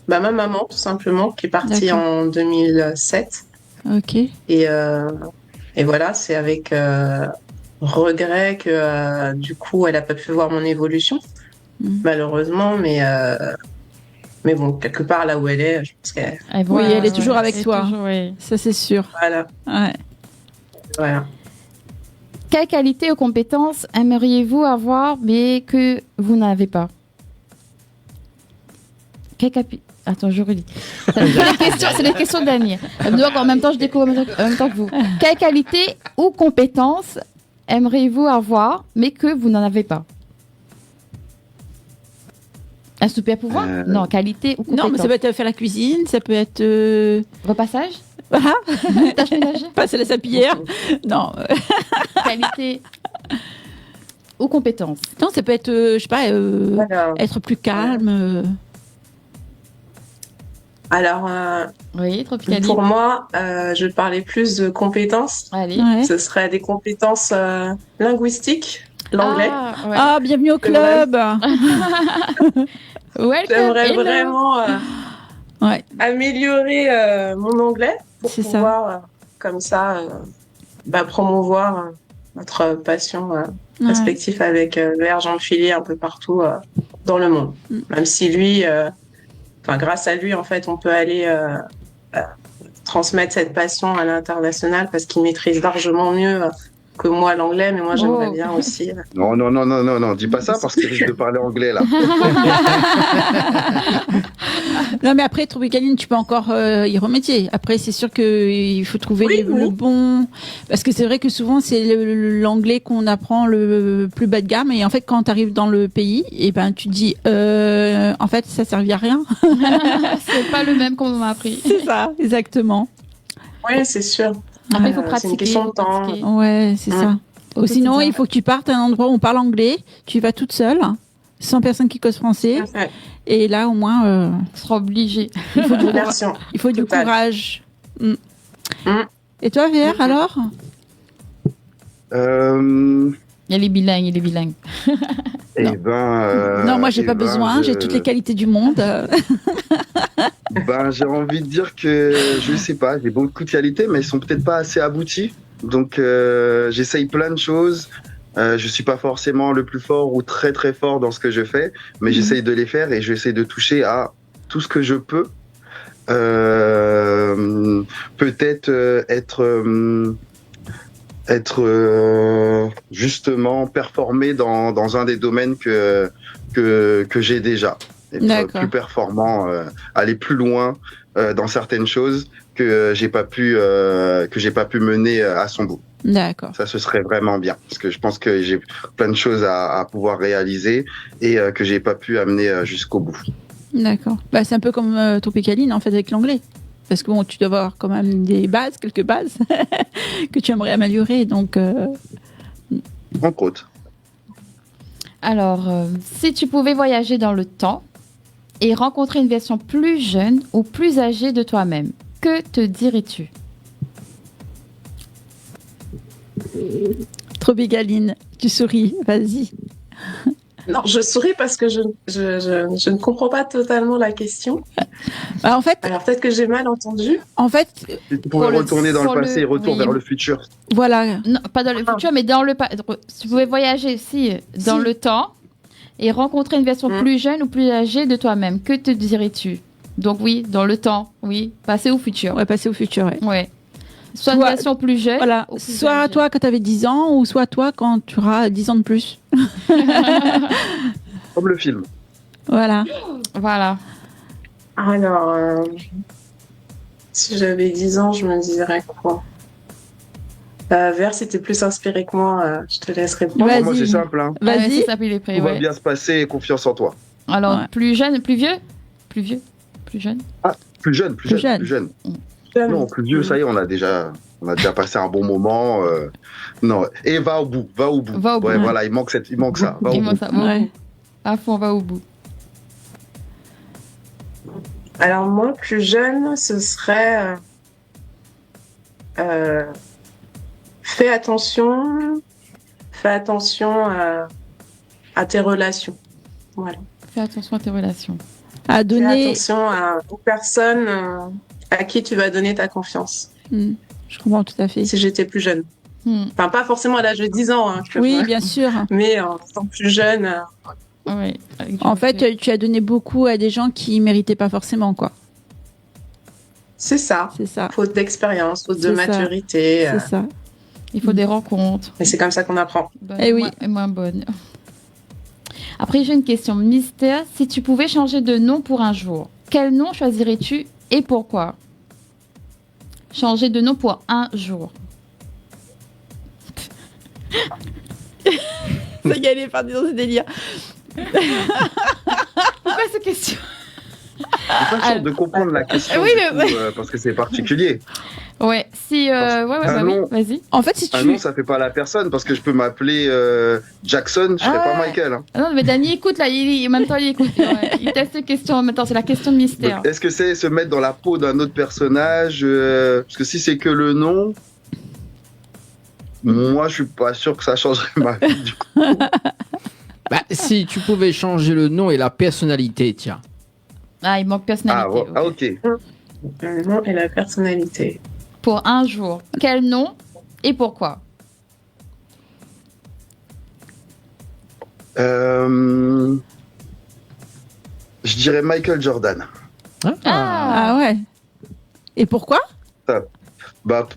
ma maman, tout simplement, qui est partie en 2007. Ok. Et voilà, c'est avec regret que du coup, elle n'a pas pu voir mon évolution, malheureusement. Mais bon, quelque part là où elle est, je pense qu'elle. Oui, elle est toujours avec toi. Toujours, oui. Ça, c'est sûr. Voilà. Ouais. Voilà. Quelle qualité ou compétence aimeriez-vous avoir mais que vous n'avez pas? Attends, je relis. C'est les questions d'Annie. Donc, en même temps, je découvre en même temps que vous. Quelle qualité ou compétence aimeriez-vous avoir, mais que vous n'en avez pas? Un super pouvoir? Non, qualité ou compétence. Non, mais ça peut être faire la cuisine, ça peut être... Repassage? Voilà. Tâche ménagère? Passer la sapillière? Non. Qualité ou compétence? Non, ça peut être, je sais pas, être plus calme. Alors, oui, pour moi, je parlais plus de compétences. Allez. Ce serait des compétences linguistiques, l'anglais. Ah, bienvenue au club. J'aimerais vraiment améliorer mon anglais pour pouvoir, comme ça, promouvoir notre passion respective avec le Jean Philly un peu partout dans le monde. Même si lui... grâce à lui, en fait, on peut aller transmettre cette passion à l'international parce qu'il maîtrise largement mieux que moi l'anglais, mais moi j'aimerais Oh. bien aussi. Non, dis pas ça parce qu'il risque de parler anglais là. Non, mais après, Tropicaline, tu peux encore y remédier. Après, c'est sûr qu'il faut trouver Oui, le bon. Parce que c'est vrai que souvent, c'est l'anglais qu'on apprend le plus bas de gamme. Et en fait, quand tu arrives dans le pays, et ben, tu te dis, en fait, ça servit à rien. C'est pas le même qu'on m'a appris. C'est ça, exactement. Oui, c'est sûr. Après, il faut C'est pratiquer. une question de faut temps. pratiquer. Ouais, c'est ça. Ou sinon, il faut que tu partes à un endroit où on parle anglais. Tu y vas toute seule, sans personne qui cause français. Ouais. Et là, au moins, On sera obligé. Immersion. il faut du Total. courage. Mm. Mm. Et toi, VR, alors Il est bilingue. Non, moi, j'ai pas besoin. J'ai toutes les qualités du monde. Ben, j'ai envie de dire que je sais pas, j'ai beaucoup de qualités, mais elles sont peut-être pas assez abouties. Donc, j'essaye plein de choses. Je suis pas forcément le plus fort ou très très fort dans ce que je fais, mais j'essaye de les faire et j'essaie de toucher à tout ce que je peux. Peut-être être justement performé dans un des domaines que j'ai déjà. Être D'accord. plus performant, aller plus loin dans certaines choses que j'ai pas pu mener à son bout. D'accord. Ça, ce serait vraiment bien parce que je pense que j'ai plein de choses à pouvoir réaliser et que j'ai pas pu amener jusqu'au bout. D'accord. Bah, c'est un peu comme Tropicaline, en fait, avec l'anglais. Parce que bon, tu dois avoir quand même des bases, quelques bases, que tu aimerais améliorer. Donc, Entre autres. Alors, si tu pouvais voyager dans le temps et rencontrer une version plus jeune ou plus âgée de toi-même, que te dirais-tu? Tropicaline, tu souris, vas-y. Non, je souris parce que je ne comprends pas totalement la question. Bah, en fait, Alors peut-être que j'ai mal entendu. Si tu pouvais retourner dans le passé et retourner vers le futur. Voilà. Non, pas dans le futur, mais dans le passé. Si tu pouvais voyager dans le temps et rencontrer une version plus jeune ou plus âgée de toi-même, que te dirais-tu? Donc oui, dans le temps, oui, passé ou futur. Ouais, passer au futur, ouais. Ouais. Soit une version plus jeune. Voilà. ou plus Soit âgée. toi quand tu avais 10 ans, ou soit toi quand tu auras 10 ans de plus. Comme le film. Voilà. Voilà. Alors, si j'avais 10 ans, je me dirais quoi? Vers, si t'es plus inspiré que moi, je te laisse répondre. Vas-y. Moi, c'est simple. Hein. Ouais, Vas-y. c'est ça, puis il est prêt, Tout va ouais. bien se passer et confiance en toi. Alors, Ouais. plus jeune, plus vieux? Plus vieux? Plus jeune? Plus jeune. Non, plus vieux, ça y est, on a déjà passé un bon moment. Non, et va au bout. Va au bout. Ouais, voilà, il manque ça. Va au Dis-moi bout. ça, va au Ouais. bout. À fond, va au bout. Alors moi, plus jeune, ce serait fais attention à tes relations. Voilà. Fais attention à tes relations. À Fais donner. attention aux personnes à qui tu vas donner ta confiance. Je comprends tout à fait. Si j'étais plus jeune. Enfin, pas forcément à l'âge de 10 ans. Hein, Oui, bien sûr. Mais en étant plus jeune. Ouais, En fait, tu as donné beaucoup à des gens qui méritaient pas forcément, quoi. C'est ça. C'est ça. Faute d'expérience, faute de C'est ça. maturité. C'est ça. Il faut des rencontres. Mais c'est comme ça qu'on apprend. Bonnes Eh oui. et moins bonnes. Après, j'ai une question mystère. Si tu pouvais changer de nom pour un jour, quel nom choisirais-tu et pourquoi? Changer de nom pour un jour. Ça y est, elle est partie dans ce délire. Pourquoi cette question? Je suis pas sûr de comprendre la question Oui, du mais- coup, parce que c'est particulier. Ouais, si. Un oui, nom. vas-y. En fait, si Un tu. nom, ça fait pas la personne parce que je peux m'appeler Jackson, je serais pas Michael. Hein. Ah non, mais Dany écoute là, en même temps il écoute. Ouais, il teste les questions en même temps, c'est la question de mystère. Donc, est-ce que c'est se mettre dans la peau d'un autre personnage parce que si c'est que le nom, moi je suis pas sûr que ça changerait ma vie. Du coup. Bah, si tu pouvais changer le nom et la personnalité, tiens. Ah, il manque personnalité. Ok. Le nom et la personnalité. Pour un jour, quel nom et pourquoi? Je dirais Michael Jordan. Ah ouais. Et pourquoi?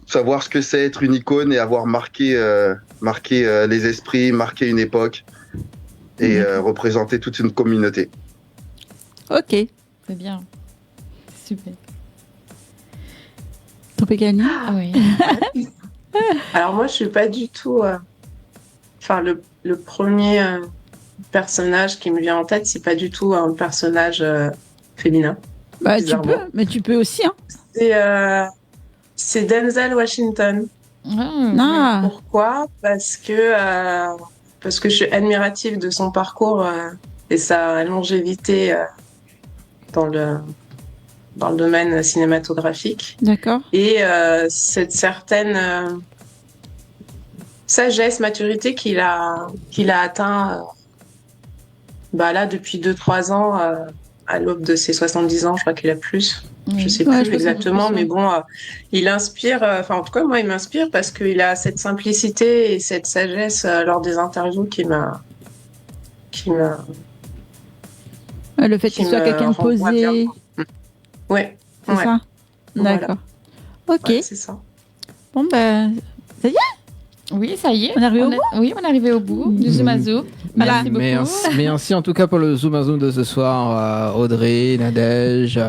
savoir ce que c'est être une icône et avoir marqué les esprits, marqué une époque et représenter toute une communauté. Ok. C'est bien. Super. Tropicali. Ah oui. Alors moi, je suis pas du tout. Enfin, le premier personnage qui me vient en tête, c'est pas du tout un personnage féminin. Bah, tu bizarrement. peux, mais tu peux aussi. Hein. C'est Denzel Washington. Ah. Pourquoi ? Parce que je suis admirative de son parcours et sa longévité dans le domaine cinématographique. D'accord. Et cette certaine sagesse, maturité qu'il a atteint là depuis 2-3 ans à l'aube de ses 70 ans, je crois qu'il a plus. Je sais plus exactement, mais bon, il inspire, en tout cas, moi, il m'inspire parce qu'il a cette simplicité et cette sagesse lors des interviews qui m'a. Le fait qu'il soit quelqu'un de posé. Ouais. C'est ça. D'accord. Ok. Ouais, c'est ça. Bon, ben, ça y est. Oui, ça y est. On est arrivé au bout. Oui, on est arrivé au bout du Zoom à Zoom. Merci beaucoup. Merci en tout cas pour le Zoom à Zoom de ce soir, Audrey, Nadège,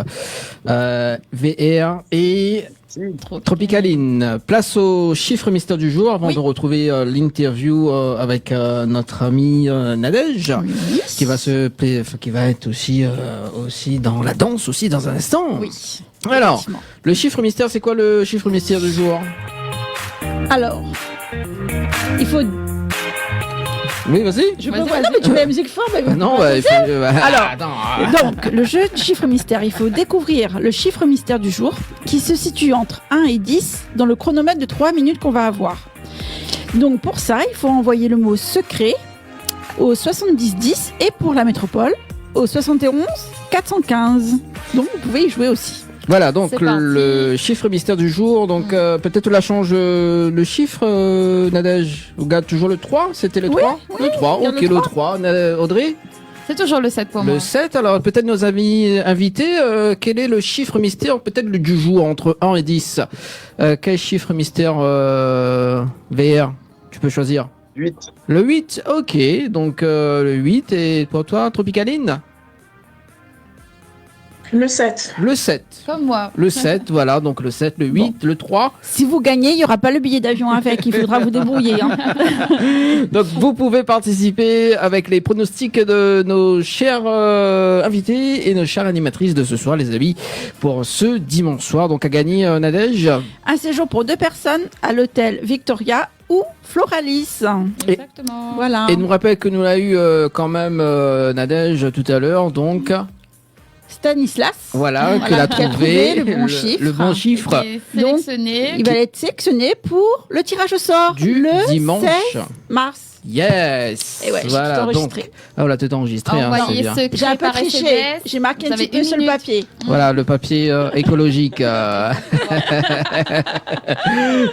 VR et Tropicaline. Place au chiffre mystère du jour avant de retrouver l'interview avec notre ami Nadège, qui va qui va être aussi dans la danse aussi dans un instant. Oui. Alors, le chiffre mystère, c'est quoi le chiffre mystère du jour? Alors, il faut. Oui, vas-y. Je peux non, mais tu mets la musique fort. Mais non, il faut. Alors, donc, le jeu du chiffre mystère, il faut découvrir le chiffre mystère du jour qui se situe entre 1 et 10 dans le chronomètre de 3 minutes qu'on va avoir. Donc, pour ça, il faut envoyer le mot secret au 7010 et pour la métropole au 71 415. Donc, vous pouvez y jouer aussi. Voilà, donc le chiffre mystère du jour. Donc peut-être on la change le chiffre, Nadège. On garde toujours le 3, c'était le 3 Oui, le 3, ok, le 3. Audrey? C'est toujours le 7 pour moi. Le 7, alors peut-être nos amis invités, quel est le chiffre mystère peut-être du jour entre 1 et 10 quel chiffre mystère VR? Tu peux choisir. 8. Le 8, ok, donc le 8 et pour toi, Tropicaline? Le 7. Le 7. Comme moi. Le 7, voilà, donc le 7, le 8, le 3. Si vous gagnez, il n'y aura pas le billet d'avion avec, il faudra vous débrouiller. Hein. Donc vous pouvez participer avec les pronostics de nos chers invités et nos chères animatrices de ce soir, les amis, pour ce dimanche soir. Donc à gagner, Nadège. Un séjour pour 2 personnes à l'hôtel Victoria ou Floralis. Exactement. Voilà. Et nous rappelle que nous l'a eu quand même Nadège tout à l'heure, donc... Stanislas. Voilà, qu'il a trouvé le bon chiffre. Le bon chiffre. Donc, il va être sélectionné pour le tirage au sort du le dimanche 16 mars. Yes. Et ouais, voilà, j'ai tout enregistré. donc, ah voilà, tout enregistré. Hein, c'est bien. J'ai un peu triché. J'ai marqué un petit peu sur le papier. Voilà, le papier écologique.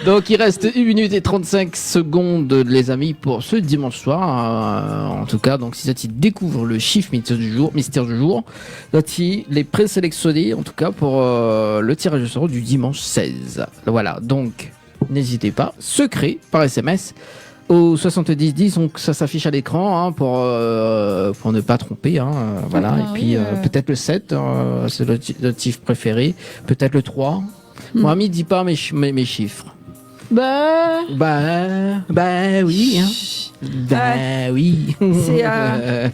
Donc, il reste 1 minute et 35 secondes, les amis, pour ce dimanche soir. En tout cas, donc, si tu découvres le chiffre mystère du jour, tu les présélectionner, en tout cas, pour le tirage au sort du dimanche 16. Voilà, donc, n'hésitez pas. Secret par SMS. Au 7010, donc ça s'affiche à l'écran hein, pour ne pas tromper. Hein, voilà. Et puis peut-être le 7, c'est notre chiffre préféré. Peut-être le 3. Moi, Ami, dis pas mes chiffres. Bah oui. Hein. Oui. C'est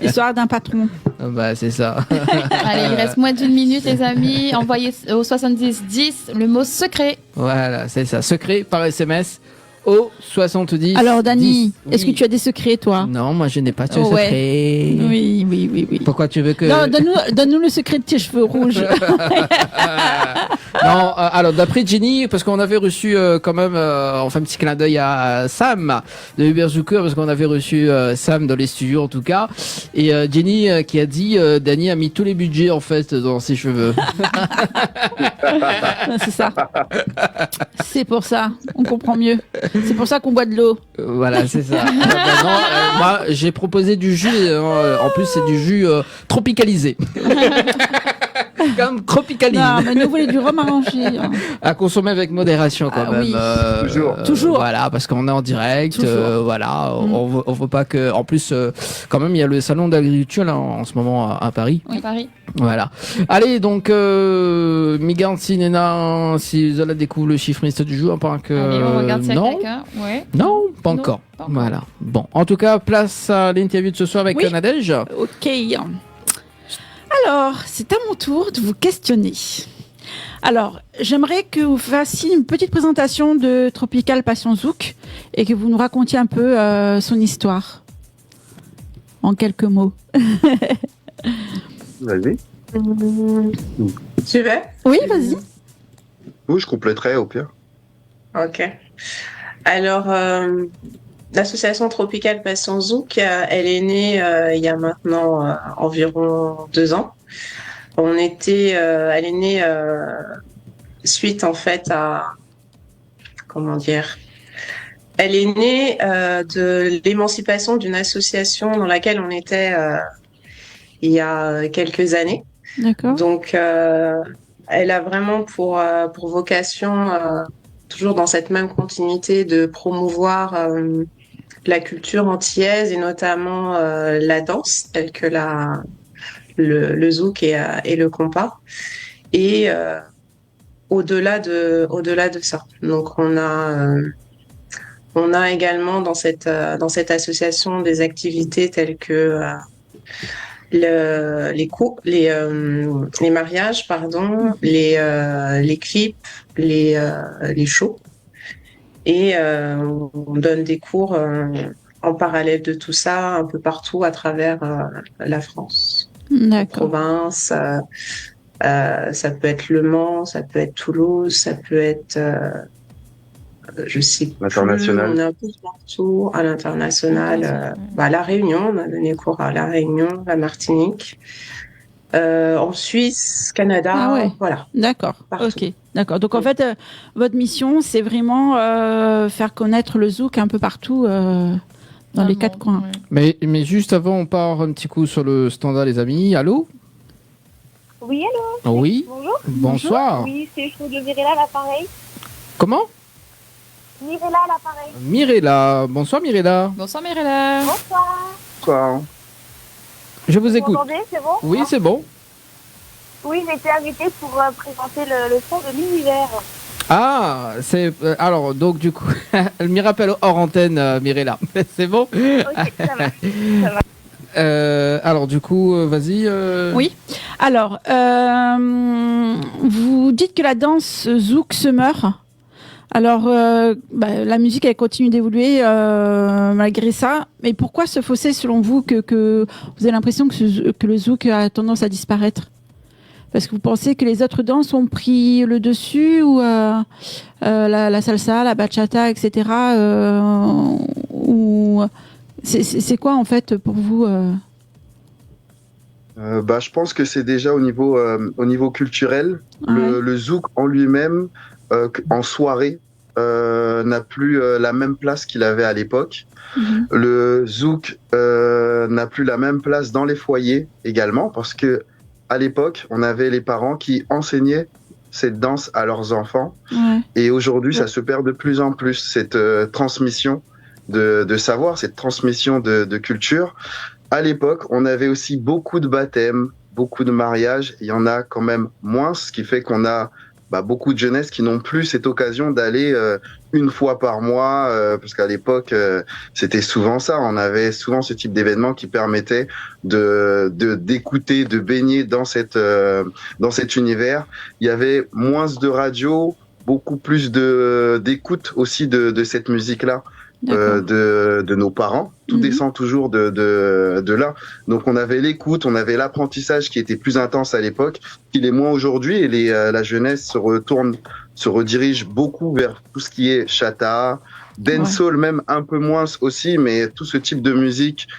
l'histoire d'un patron. Bah c'est ça. Allez, il reste moins d'1 minute, les amis. Envoyez au 7010 le mot secret. Voilà, c'est ça. Secret par SMS. Au 70. Alors, Dani, 10. est-ce que tu as des secrets, toi? Non, moi, je n'ai pas de secret. Oui. Pourquoi tu veux que... Non, donne-nous le secret de tes cheveux rouges. Non, alors, d'après Jenny, parce qu'on avait reçu quand même, on fait un petit clin d'œil à Sam de Uber Zucker, parce qu'on avait reçu Sam dans les studios, en tout cas. Et Jenny qui a dit, Dani a mis tous les budgets, en fait, dans ses cheveux. C'est ça. C'est pour ça. On comprend mieux. C'est pour ça qu'on boit de l'eau. Voilà, c'est ça. Maintenant, moi, j'ai proposé du jus. En plus, c'est du jus tropicalisé. comme Tropicaline. Non, mais nous voulons du rhum arrangé. Hein. À consommer avec modération quand même. Oui. Toujours. Voilà, parce qu'on est en direct. Toujours. Voilà, on veut pas que. En plus, quand même, il y a le salon d'agriculture là en ce moment à Paris. Oui, Paris. Voilà. Allez, donc Migant, si Nena, si vous allez découvrir le chiffriste du jour, pas que. Allez, on regarde ça non. avec quelqu'un. Ouais. Non, pas Non, encore. pas encore. Voilà. Bon, en tout cas, place à l'interview de ce soir avec Oui. Nadège. Ok. Alors, c'est à mon tour de vous questionner. Alors, j'aimerais que vous fassiez une petite présentation de Tropical Passion Zouk et que vous nous racontiez un peu son histoire. En quelques mots. Vas-y. Tu veux? Oui, vas-y. Oui, je compléterai au pire. Ok. Alors, l'association Tropical Passion Zouk, elle est née il y a maintenant environ 2 ans. Elle est née suite en fait à, comment dire, elle est née de l'émancipation d'une association dans laquelle on était il y a quelques années. D'accord. Donc, elle a vraiment pour vocation, toujours dans cette même continuité, de promouvoir la culture antillaise et notamment la danse, telle que le zouk et le compas. Et au-delà de ça. Donc, on a également dans cette association des activités telles que les mariages, les clips, les shows. Et on donne des cours en parallèle de tout ça un peu partout à travers la France. D'accord. Province, ça peut être Le Mans, ça peut être Toulouse, ça peut être je sais plus, L'international. on est un peu partout à l'international. La Réunion, on a donné cours à La Réunion, la Martinique, en Suisse, Canada, Ah ouais. voilà. D'accord. Partout. Ok. D'accord. Donc en fait, votre mission, c'est vraiment faire connaître le zouk un peu partout dans les 4 coins. Ouais. Mais juste avant, on part un petit coup sur le standard, les amis. Allô? Oui, allô? Oui. Bonjour. Bonsoir. Oui, c'est Chaud de Mirella à l'appareil. Comment? Mirella à l'appareil. Mirella. Bonsoir, Mirella. Bonsoir, Mirella. Bonsoir. Quoi? Je vous Vous écoute. m'entendez? C'est bon? Oui, c'est bon. Oui, j'ai été invitée pour présenter le son de l'univers. Ah, c'est alors donc du coup, elle m'y rappelle hors antenne, Mirella. C'est bon. Ok, ça va. Ça va. Alors du coup, vas-y. Oui. Alors, vous dites que la danse zouk se meurt. Alors, la musique, elle continue d'évoluer malgré ça. Mais pourquoi ce fossé, selon vous, que vous avez l'impression que le zouk a tendance à disparaître? Parce que vous pensez que les autres danses ont pris le dessus ou la salsa, la bachata, etc. Ou c'est quoi en fait pour vous Je pense que c'est déjà au niveau culturel. Ouais. Le zouk en lui-même, en soirée, n'a plus la même place qu'il avait à l'époque. Mhm. Le zouk n'a plus la même place dans les foyers également, parce que à l'époque, on avait les parents qui enseignaient cette danse à leurs enfants. Ouais. Et aujourd'hui, ça se perd de plus en plus, cette transmission de savoir, cette transmission de culture. À l'époque, on avait aussi beaucoup de baptêmes, beaucoup de mariages. Il y en a quand même moins, ce qui fait qu'on a beaucoup de jeunesse qui n'ont plus cette occasion d'aller une fois par mois, parce qu'à l'époque, c'était souvent ça. On avait souvent ce type d'événement qui permettait d'écouter, de baigner dans cet univers. Il y avait moins de radio, beaucoup plus d'écoute aussi de cette musique-là. De nos parents. Tout descend toujours de là. Donc on avait l'écoute, on avait l'apprentissage qui était plus intense à l'époque, qu'il est moins aujourd'hui, et la jeunesse se redirige beaucoup vers tout ce qui est chata, dancehall, même un peu moins aussi, mais tout ce type de musique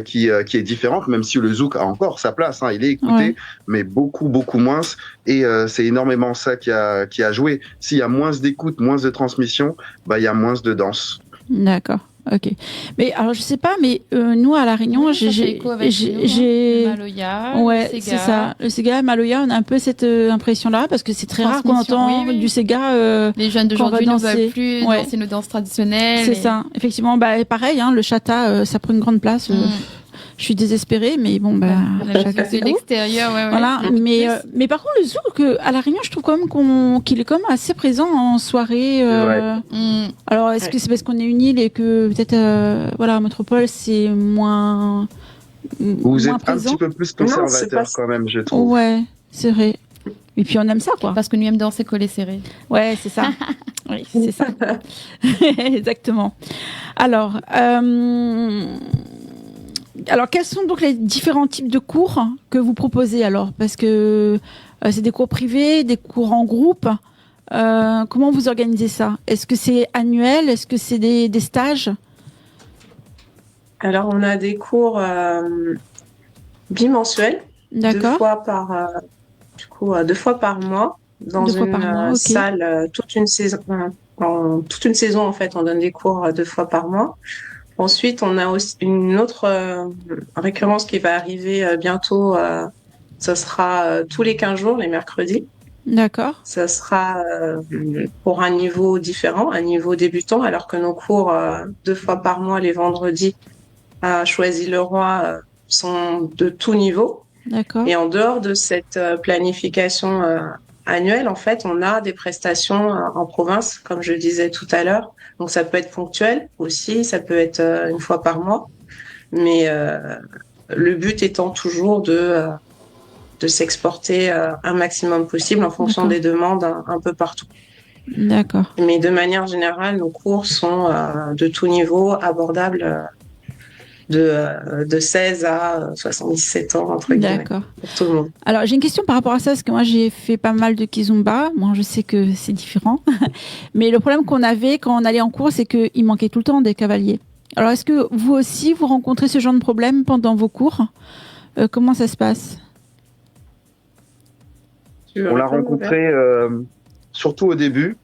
qui est différente, même si le zouk a encore sa place, il est écouté, mais beaucoup moins, et c'est énormément ça qui a joué. S'il y a moins d'écoute, moins de transmission, il y a moins de danse. D'accord. Ok. Mais alors je sais pas, mais nous à La Réunion, Oui, ça fait écho avec j'ai le Maloya, ouais, le c'est Sega. ça. Le Sega, Maloya, on a un peu cette impression-là parce que c'est très rare qu'on Transmission, entend oui. du Sega. Les jeunes d'aujourd'hui qu'on ne va danser. veulent plus Ouais. danser nos danses traditionnelles. C'est et- ça. Effectivement, bah pareil, hein, le chata, ça prend une grande place. Je suis désespérée, mais bon, bah. chacun ses C'est goûts. l'extérieur, ouais, ouais. Voilà, mais par contre le zouk à La Réunion, je trouve quand même qu'il est quand même assez présent en soirée. Alors est-ce que c'est parce qu'on est une île et que peut-être voilà, Métropole c'est moins Vous moins êtes un présent. petit peu plus conservateur quand même, je trouve. Ouais, c'est vrai. Et puis on aime ça quoi. Parce que nous aimons danser collés serrés. Ouais, c'est ça. Oui, c'est ça. Exactement. Alors, quels sont donc les différents types de cours que vous proposez alors? Parce que c'est des cours privés, des cours en groupe. Comment vous organisez ça? Est-ce que c'est annuel? Est-ce que c'est des stages? Alors, on a des cours bimensuels, D'accord. deux fois par mois, dans 2 fois une par mois, ok. salle toute une saison. Toute une saison, en fait, on donne des cours 2 fois par mois. Ensuite, on a aussi une autre récurrence qui va arriver bientôt. Ce sera tous les 15 jours, les mercredis. D'accord. Ça sera pour un niveau différent, un niveau débutant, alors que nos cours 2 fois par mois, les vendredis, à Choisy-le-Roi, sont de tout niveau. D'accord. Et en dehors de cette planification annuelle, en fait, on a des prestations en province, comme je disais tout à l'heure. Donc, ça peut être ponctuel aussi, ça peut être une fois par mois. Mais le but étant toujours de s'exporter un maximum possible en fonction D'accord. des demandes un peu partout. D'accord. Mais de manière générale, nos cours sont de tout niveau, abordables de 16 à 77 ans, entre guillemets, D'accord. pour tout le monde. Alors, j'ai une question par rapport à ça, parce que moi, j'ai fait pas mal de kizomba. Moi, je sais que c'est différent. Mais le problème qu'on avait quand on allait en cours, c'est qu'il manquait tout le temps des cavaliers. Alors, est-ce que vous aussi, vous rencontrez ce genre de problème pendant vos cours? Comment ça se passe? On l'a rencontré surtout au début,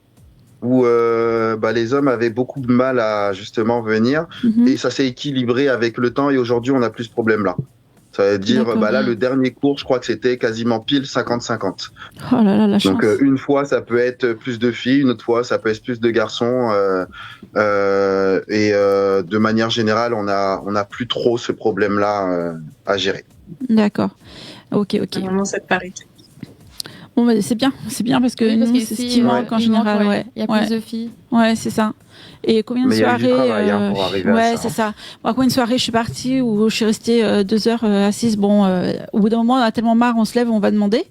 où les hommes avaient beaucoup de mal à justement venir, et ça s'est équilibré avec le temps, et aujourd'hui on n'a plus ce problème-là. Ça veut dire, là, le dernier cours, je crois que c'était quasiment pile 50-50. Oh là là, la chance. Donc une fois, ça peut être plus de filles, une autre fois, ça peut être plus de garçons, et de manière générale, on a plus trop ce problème-là à gérer. D'accord. Ok. Vraiment cette parité. Bon, c'est bien parce que Oui, parce nous, que c'est ce ici, qui manque en il général. manque, Ouais. il y a plus de filles. Ouais, c'est ça. Et combien de Mais il y a soirées du travail pour arriver à ouais, ça. c'est ça. Moi, combien de soirées je suis partie où je suis restée 2 heures assise. Bon, au bout d'un moment, on a tellement marre, on se lève, on va demander.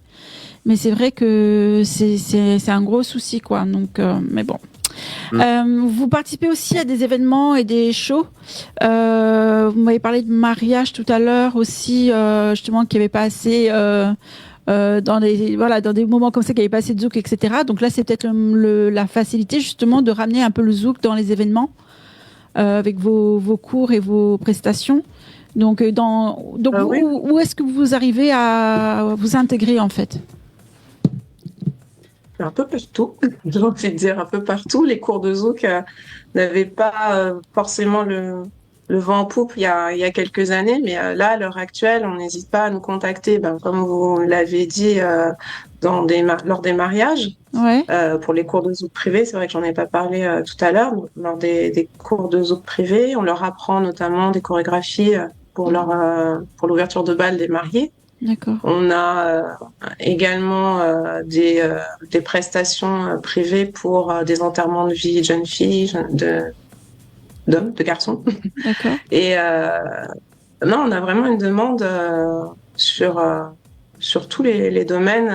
Mais c'est vrai que c'est un gros souci, quoi. Donc, mais bon. Vous participez aussi à des événements et des shows. Vous m'avez parlé de mariage tout à l'heure aussi, justement, qu'il n'y avait pas assez dans des moments comme ça, qu'il n'y avait pas assez de zouk, etc. Donc là, c'est peut-être la facilité justement de ramener un peu le zouk dans les événements avec vos cours et vos prestations. Donc, oui. où est-ce que vous arrivez à vous intégrer en fait? Un peu partout, j'ai envie de dire un peu partout. Les cours de zouk n'avaient pas forcément le vent en poupe il y a quelques années, mais là, à l'heure actuelle, on n'hésite pas à nous contacter, comme vous l'avez dit, lors des mariages. Ouais. Pour les cours de zouk privés, c'est vrai que j'en ai pas parlé tout à l'heure. Lors des cours de zouk privés, on leur apprend notamment des chorégraphies pour l'ouverture de bal des mariés. D'accord. On a également des prestations privées pour des enterrements de vie de jeunes filles, d'hommes, de garçons. D'accord. Et non, on a vraiment une demande sur tous les domaines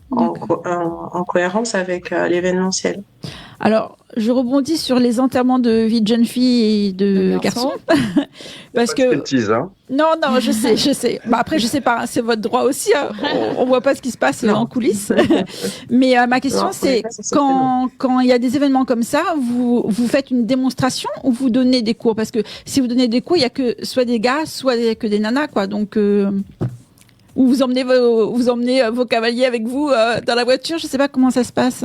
en cohérence avec l'événementiel. Alors, je rebondis sur les enterrements de vie de jeunes filles et de garçons. Parce que... Bêtise, hein. Non, je sais. Après, je sais pas, c'est votre droit aussi. Hein. On voit pas ce qui se passe en coulisses. Mais ma question, c'est quand il y a des événements comme ça, vous faites une démonstration ou vous donnez des cours? Parce que si vous donnez des cours, il y a que soit des gars, soit que des nanas, quoi. Donc, ou vous emmenez vos cavaliers avec vous dans la voiture. Je sais pas comment ça se passe.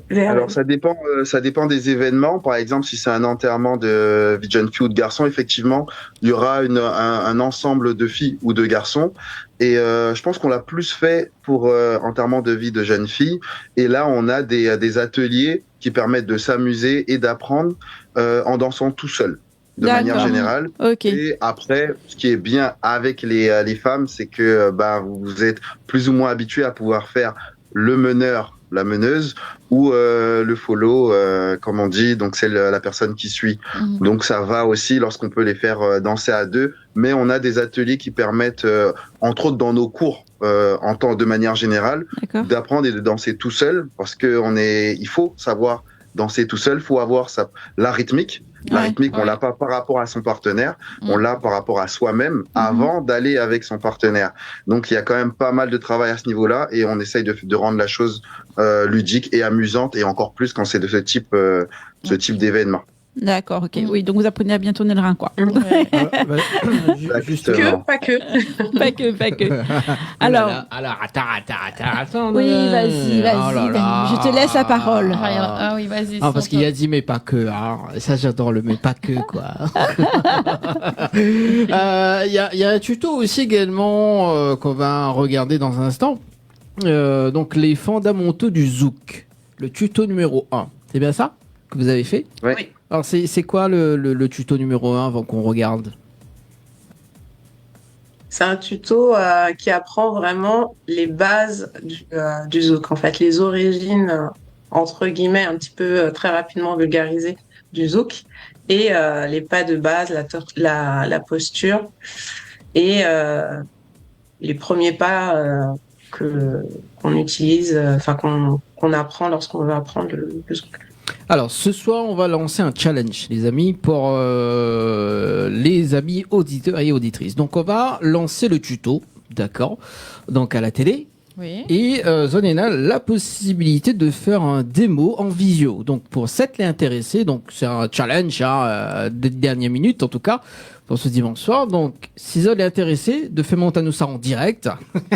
Alors ça dépend des événements. Par exemple, si c'est un enterrement de vie de jeune fille ou de garçon, effectivement, il y aura un ensemble de filles ou de garçons. Et je pense qu'on l'a plus fait pour enterrement de vie de jeune fille. Et là, on a des ateliers qui permettent de s'amuser et d'apprendre en dansant tout seul, de manière générale. Et après, ce qui est bien avec les femmes, c'est que vous êtes plus ou moins habitués à pouvoir faire le meneur, la meneuse, ou le follow, comme on dit, donc c'est la personne qui suit. Donc ça va aussi lorsqu'on peut les faire danser à deux, mais on a des ateliers qui permettent, entre autres dans nos cours, de manière générale, d'apprendre et de danser tout seul, parce que il faut savoir danser tout seul, il faut avoir la rythmique. La rythmique, on l'a pas par rapport à son partenaire, on l'a par rapport à soi-même avant d'aller avec son partenaire. Donc il y a quand même pas mal de travail à ce niveau-là et on essaye de rendre la chose ludique et amusante et encore plus quand c'est de ce type d'événement. D'accord, ok. Oui, donc vous apprenez à bien tourner le rein, quoi. Justement. Pas que. Alors, attends. Oui, vas-y, Dani, je te laisse la parole. Ah oui, vas-y. Ah, parce qu'il a dit mais pas que. Hein. Ça, j'adore le mais pas que, quoi. Il y a un tuto aussi également qu'on va regarder dans un instant. Donc, les fondamentaux du zouk. Le tuto numéro 1. C'est bien ça que vous avez fait? Oui. Alors, c'est quoi le tuto numéro 1 avant qu'on regarde? C'est un tuto qui apprend vraiment les bases du zouk, en fait, les origines, entre guillemets, un petit peu très rapidement vulgarisées du zouk, et les pas de base, la posture, et les premiers pas qu'on utilise, qu'on apprend lorsqu'on veut apprendre le zouk. Alors, ce soir, on va lancer un challenge, les amis, pour les amis auditeurs et auditrices. Donc, on va lancer le tuto, d'accord, donc à la télé. Oui. Et Zonena a la possibilité de faire un démo en visio. Donc, pour s'être intéressés, donc c'est un challenge des dernières minutes, en tout cas, pour ce dimanche soir. Donc, si Zol est intéressé, de faire monter nous ça en direct.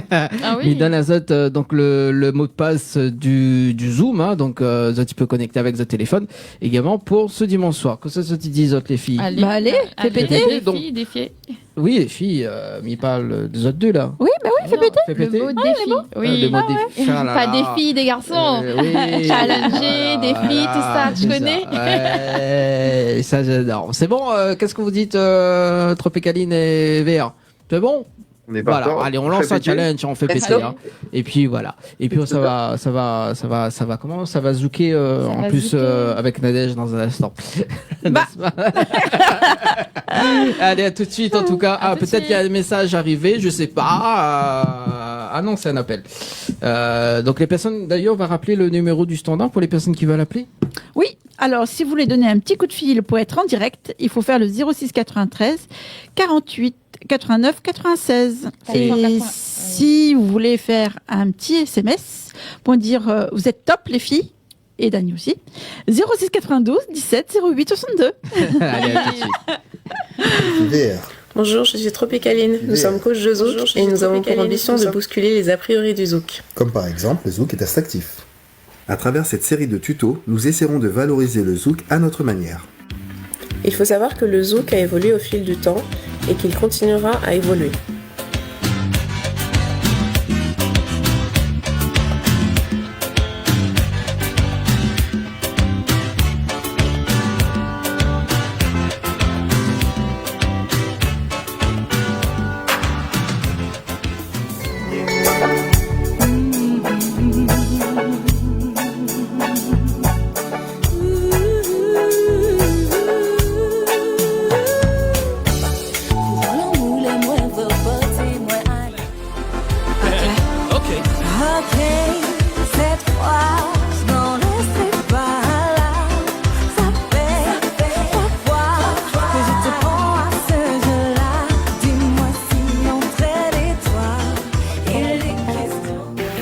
Ah oui. Il donne à Zot donc le mot de passe du Zoom. Hein, donc, Zot, il peut connecter avec Zot téléphone également pour ce dimanche soir. Que ça se dit, Zot, les filles? Allez, fais péter. Les filles, oui, les filles, mais il parle des autres deux, là. Oui, bah oui, fais péter. Fais péter. Le mot défi. Oui. Le mot défi. Ah là Pas là. des filles, des garçons. Oui. Challenger, défi, tout ça, tu connais? Ouais, ça j'adore. C'est bon, qu'est-ce que vous dites, Tropicaline et VR? C'est bon? On est partant. Voilà, allez, on lance un challenge, on fait péter. Hein. Et puis voilà. Et puis ça va comment? Ça va zouker en plus avec Nadège dans un instant. Allez, à tout de suite en tout cas. Ah, peut-être qu'il y a un message arrivé, je sais pas. Ah non, c'est un appel. Donc les personnes, d'ailleurs, on va rappeler le numéro du standard pour les personnes qui veulent appeler. Oui, alors si vous voulez donner un petit coup de fil pour être en direct, il faut faire le 06 93 48 89 96. Et si vous voulez faire un petit SMS pour dire vous êtes top les filles, et Dani aussi, 06 92 17 08 62. Allez, à tout de suite. VR. Bonjour, je suis Tropicaline. Nous sommes coachs de zouk et nous avons pour ambition de bousculer les a priori du zouk. Comme par exemple, le zouk est instinctif. À travers cette série de tutos, nous essaierons de valoriser le zouk à notre manière. Il faut savoir que le zouk a évolué au fil du temps et qu'il continuera à évoluer.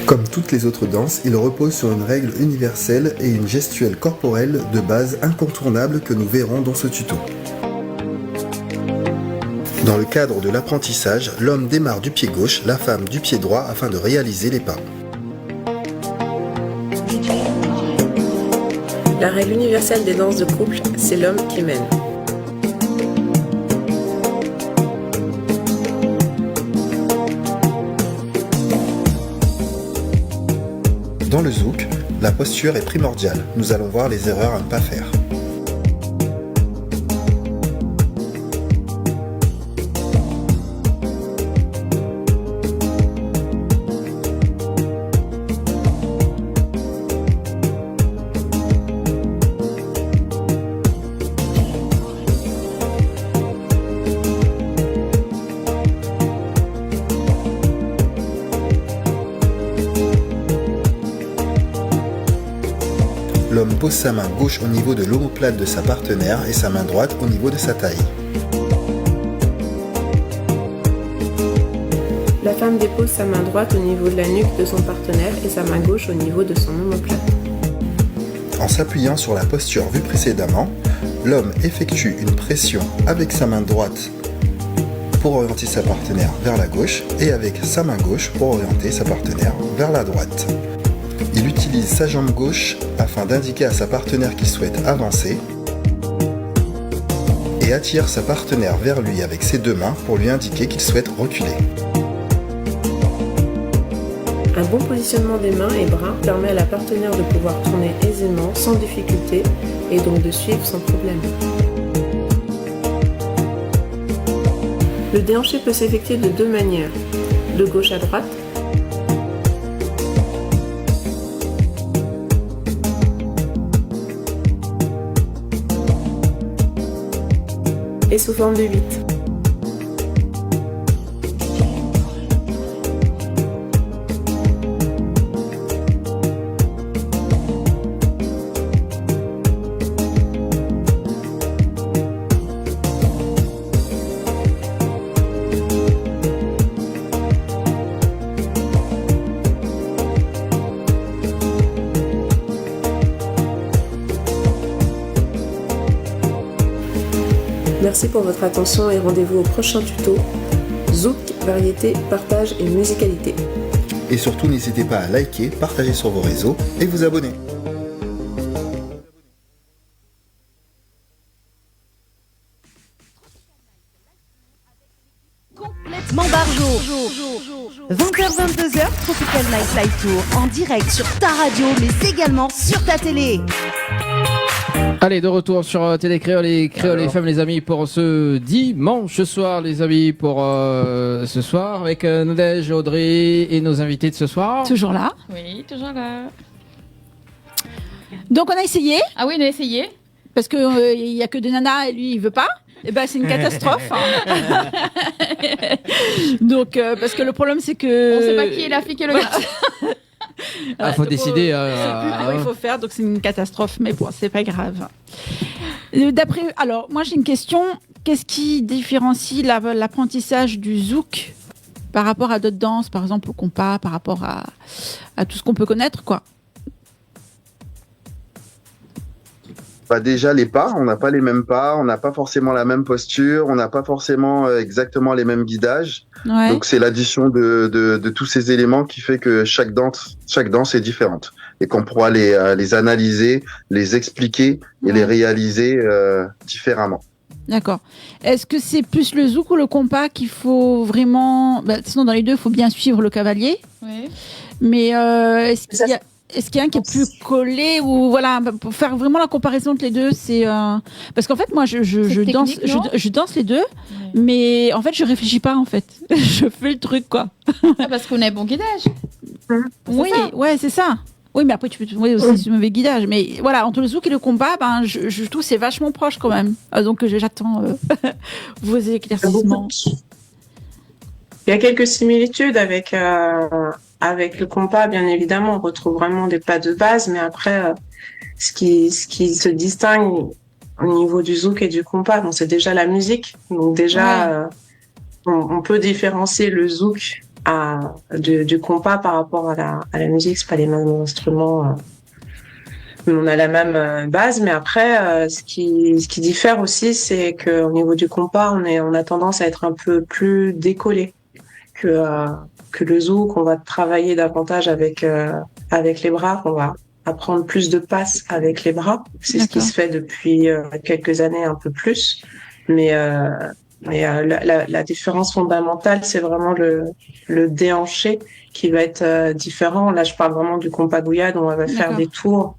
Comme toutes les autres danses, il repose sur une règle universelle et une gestuelle corporelle de base incontournable que nous verrons dans ce tuto. Dans le cadre de l'apprentissage, l'homme démarre du pied gauche, la femme du pied droit afin de réaliser les pas. La règle universelle des danses de couple, c'est l'homme qui mène. Dans le zouk, la posture est primordiale. Nous allons voir les erreurs à ne pas faire. L'homme pose sa main gauche au niveau de l'omoplate de sa partenaire et sa main droite au niveau de sa taille. La femme dépose sa main droite au niveau de la nuque de son partenaire et sa main gauche au niveau de son omoplate. En s'appuyant sur la posture vue précédemment, l'homme effectue une pression avec sa main droite pour orienter sa partenaire vers la gauche et avec sa main gauche pour orienter sa partenaire vers la droite. Il utilise sa jambe gauche afin d'indiquer à sa partenaire qu'il souhaite avancer et attire sa partenaire vers lui avec ses deux mains pour lui indiquer qu'il souhaite reculer. Un bon positionnement des mains et bras permet à la partenaire de pouvoir tourner aisément, sans difficulté, et donc de suivre sans problème. Le déhanché peut s'effectuer de deux manières, de gauche à droite, et sous forme de 8. Merci pour votre attention et rendez-vous au prochain tuto. Zouk, variété, partage et musicalité. Et surtout, n'hésitez pas à liker, partager sur vos réseaux et vous abonner. Complètement barjo. 20h-22h, Tropical Night Live Tour en direct sur ta radio mais également sur ta télé. Allez, de retour sur Télé Créole et Créole FM, les amis, pour ce dimanche soir, les amis, pour ce soir, avec Nadège, Audrey et nos invités de ce soir. Toujours là. Oui, toujours là. Donc on a essayé. Ah oui, on a essayé. Parce qu'il n'y a que des nanas et lui, il veut pas. Eh ben, c'est une catastrophe. Donc, parce que le problème, c'est que... On sait pas qui est la fille, qui est le gars. Il faut décider. Je sais plus comment il faut faire, donc c'est une catastrophe, mais bon, c'est pas grave. Alors, moi j'ai une question. Qu'est-ce qui différencie l'apprentissage du zouk par rapport à d'autres danses, par exemple au compas, par rapport à tout ce qu'on peut connaître, quoi? Bah déjà les pas, on n'a pas les mêmes pas, on n'a pas forcément la même posture, on n'a pas forcément exactement les mêmes guidages. Ouais. Donc c'est l'addition de tous ces éléments qui fait que chaque danse est différente et qu'on pourra les analyser, les expliquer et les réaliser différemment. D'accord. Est-ce que c'est plus le zouk ou le compas qu'il faut vraiment... sinon dans les deux, il faut bien suivre le cavalier. Oui. Mais est-ce qu'il y a... Est-ce qu'il y a un qui est plus collé ou voilà, pour faire vraiment la comparaison entre les deux, c'est parce qu'en fait moi je danse les deux, mais en fait je réfléchis pas en fait, je fais le truc quoi. Parce qu'on a un bon guidage. Oui, ouais c'est ça. Oui, mais après tu peux aussi ce mauvais guidage, mais voilà entre le zouk et le combat, je trouve c'est vachement proche quand même. Donc j'attends vos éclaircissements. Il y a quelques similitudes avec le compas, bien évidemment, on retrouve vraiment des pas de base, mais après, ce qui se distingue au niveau du zouk et du compas, bon, c'est déjà la musique. Donc déjà, on peut différencier le zouk du compas par rapport à la musique. C'est pas les mêmes instruments, mais on a la même base. Mais après, ce qui diffère aussi, c'est qu'au niveau du compas, on a tendance à être un peu plus décollé que le zouk. On va travailler davantage avec les bras, on va à prendre plus de passes avec les bras. C'est ce qui se fait depuis quelques années, un peu plus. Mais la différence fondamentale, c'est vraiment le déhanché qui va être différent. Là, je parle vraiment du compagouillade, où on va faire des tours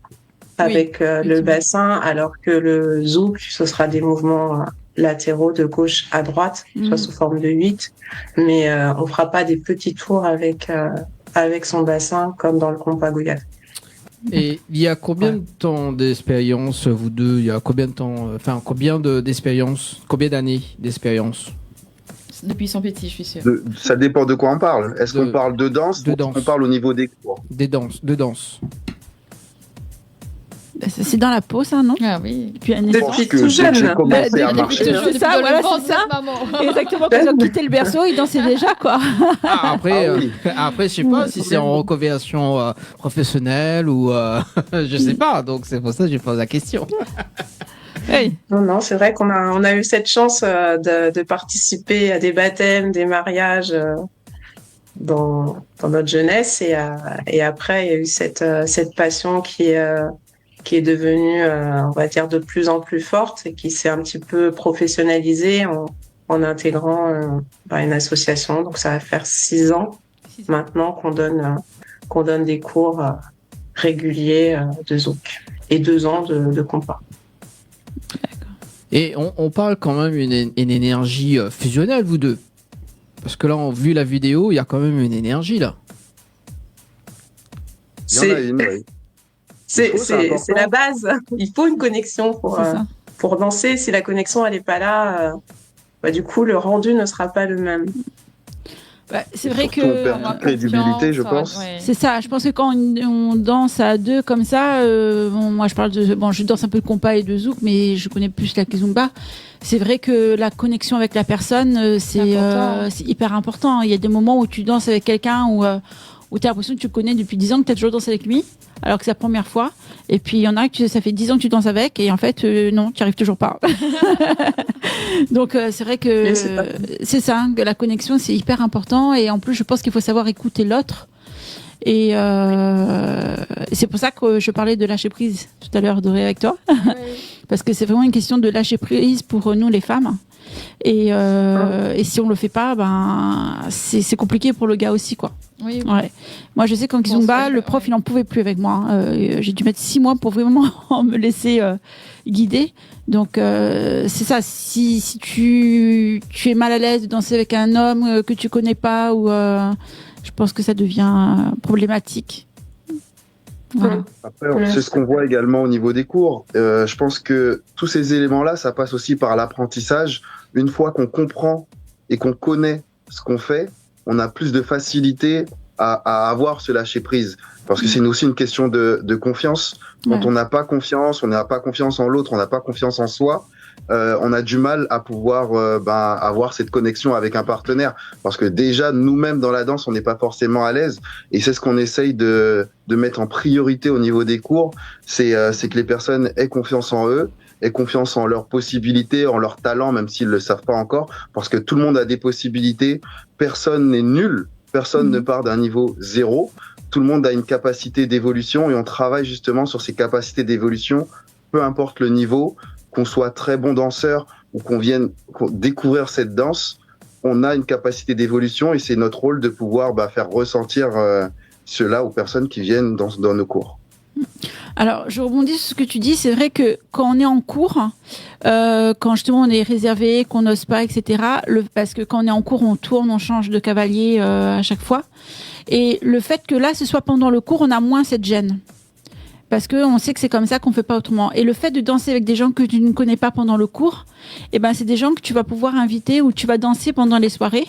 avec le bassin, alors que le zouk, ce sera des mouvements latéraux de gauche à droite, soit sous forme de 8. Mais on fera pas des petits tours avec son bassin comme dans le compagouillade. Et il y a combien de temps d'expérience, vous deux? Il y a combien de temps, d'expérience, combien d'années d'expérience? Depuis son petit, je suis sûre. Ça dépend de quoi on parle. Est-ce qu'on parle de danse ou on parle au niveau des cours? De danse. C'est dans la peau, ça, non? Ah oui. Depuis tout jeune. J'ai commencé à marcher. C'est ça, voilà, c'est ça. Exactement, quand ils ont quitté le berceau, ils dansaient déjà, quoi. Après, je sais pas si c'est en reconversion professionnelle ou je sais pas. Donc c'est pour ça que je pose la question. Hey. Non, c'est vrai qu'on a eu cette chance de participer à des baptêmes, des mariages dans notre jeunesse, et après il y a eu cette passion qui est devenue, on va dire, de plus en plus forte et qui s'est un petit peu professionnalisée en intégrant une association. Donc ça va faire 6 ans maintenant qu'on donne des cours réguliers de zouk et 2 ans de compas. Et on parle quand même une énergie fusionnelle, vous deux. Parce que là, vu la vidéo, il y a quand même une énergie, là. Il y en a une, oui. C'est la base. Il faut une connexion pour danser. Si la connexion elle n'est pas là, du coup le rendu ne sera pas le même. C'est vrai que on perd toute crédibilité, je pense. C'est ça. Je pense que quand on danse à deux comme ça, moi je parle je danse un peu de compas et de zouk, mais je connais plus la kizomba. C'est vrai que la connexion avec la personne, c'est hyper important. Il y a des moments où tu danses avec quelqu'un où tu as l'impression que tu le connais depuis 10 ans, que tu as toujours dansé avec lui, alors que c'est la première fois. Et puis il y en a que ça fait 10 ans que tu danses avec, et en fait, non, tu n'y arrives toujours pas. Donc c'est vrai que c'est ça, que la connexion, c'est hyper important. Et en plus, je pense qu'il faut savoir écouter l'autre. Et c'est pour ça que je parlais de lâcher prise tout à l'heure, Doré, avec toi. Parce que c'est vraiment une question de lâcher prise pour nous, les femmes. Et si on le fait pas, c'est compliqué pour le gars aussi, quoi. Oui. Ouais. Moi, je sais qu'en kizomba, le prof, il en pouvait plus avec moi. J'ai dû mettre 6 mois pour vraiment me laisser guider. Donc, c'est ça. Si tu es mal à l'aise de danser avec un homme que tu connais pas, ou je pense que ça devient problématique. Voilà. Après, c'est ce qu'on voit également au niveau des cours. Je pense que tous ces éléments-là, ça passe aussi par l'apprentissage. Une fois qu'on comprend et qu'on connaît ce qu'on fait, on a plus de facilité à avoir ce lâcher prise. Parce que c'est aussi une question de confiance. Quand on n'a pas confiance, on n'a pas confiance en l'autre, on n'a pas confiance en soi, on a du mal à pouvoir avoir cette connexion avec un partenaire. Parce que déjà, nous-mêmes dans la danse, on n'est pas forcément à l'aise. Et c'est ce qu'on essaye de mettre en priorité au niveau des cours, c'est que les personnes aient confiance en eux, aient confiance en leurs possibilités, en leurs talents, même s'ils ne le savent pas encore. Parce que tout le monde a des possibilités. Personne n'est nul. Personne ne part d'un niveau 0. Tout le monde a une capacité d'évolution et on travaille justement sur ces capacités d'évolution, peu importe le niveau, qu'on soit très bon danseur ou qu'on vienne découvrir cette danse, on a une capacité d'évolution et c'est notre rôle de pouvoir faire ressentir cela aux personnes qui viennent dans nos cours. Alors, je rebondis sur ce que tu dis. C'est vrai que quand on est en cours, quand justement on est réservé, qu'on n'ose pas, etc. Parce que quand on est en cours, on tourne, on change de cavalier à chaque fois. Et le fait que là, ce soit pendant le cours, on a moins cette gêne. Parce que on sait que c'est comme ça, qu'on fait pas autrement. Et le fait de danser avec des gens que tu ne connais pas pendant le cours, c'est des gens que tu vas pouvoir inviter ou tu vas danser pendant les soirées.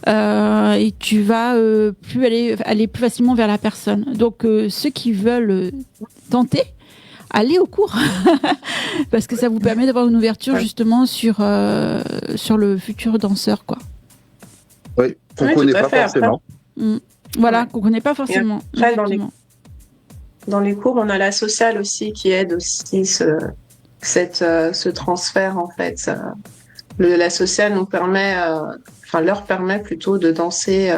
Et tu vas aller plus facilement vers la personne. Donc ceux qui veulent tenter, allez au cours parce que ça vous permet d'avoir une ouverture justement sur le futur danseur, quoi. Oui, qu'on connaît pas forcément. Voilà, qu'on connaît pas forcément. Après, dans les cours, on a la sociale aussi qui aide aussi ce transfert, en fait. La sociale nous permet, leur permet plutôt de danser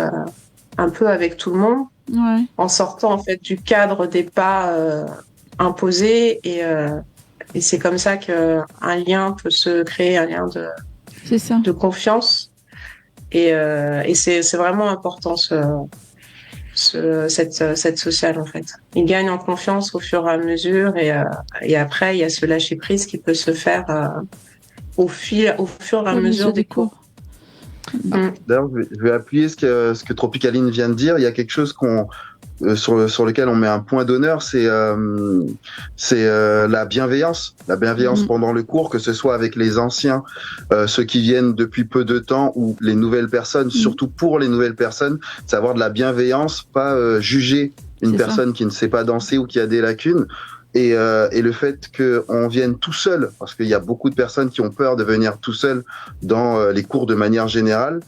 un peu avec tout le monde, Ouais. en sortant en fait du cadre des pas imposés et c'est comme ça que un lien peut se créer, un lien C'est ça. de confiance et c'est vraiment important cette sociale en fait. Il gagne en confiance au fur et à mesure et après il y a ce lâcher prise qui peut se faire au fur et à mesure des cours. D'ailleurs, je vais appuyer ce que Tropicaline vient de dire. Il y a quelque chose sur lequel on met un point d'honneur, c'est la bienveillance. La bienveillance pendant le cours, que ce soit avec les anciens, ceux qui viennent depuis peu de temps, ou les nouvelles personnes, surtout pour les nouvelles personnes, c'est avoir de la bienveillance, pas juger une personne qui ne sait pas danser ou qui a des lacunes. Et le fait qu'on vienne tout seul, parce qu'il y a beaucoup de personnes qui ont peur de venir tout seul dans les cours de manière générale,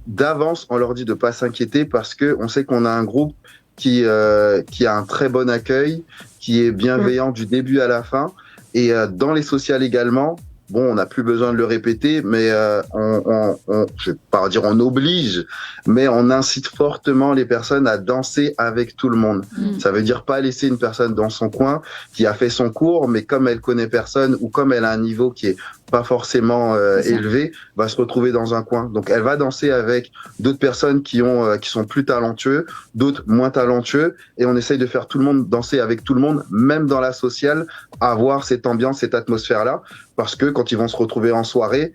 d'avance, on leur dit de pas s'inquiéter parce que on sait qu'on a un groupe qui a un très bon accueil, qui est bienveillant du début à la fin, et dans les sociales également. Bon, on n'a plus besoin de le répéter, mais je vais pas dire on oblige, mais on incite fortement les personnes à danser avec tout le monde. Ça veut dire pas laisser une personne dans son coin qui a fait son cours, mais comme elle connaît personne ou comme elle a un niveau qui est pas forcément élevé, va se retrouver dans un coin. Donc elle va danser avec d'autres personnes qui sont plus talentueux, d'autres moins talentueux, et on essaye de faire tout le monde danser avec tout le monde, même dans la sociale, avoir cette ambiance, cette atmosphère-là, parce que quand ils vont se retrouver en soirée,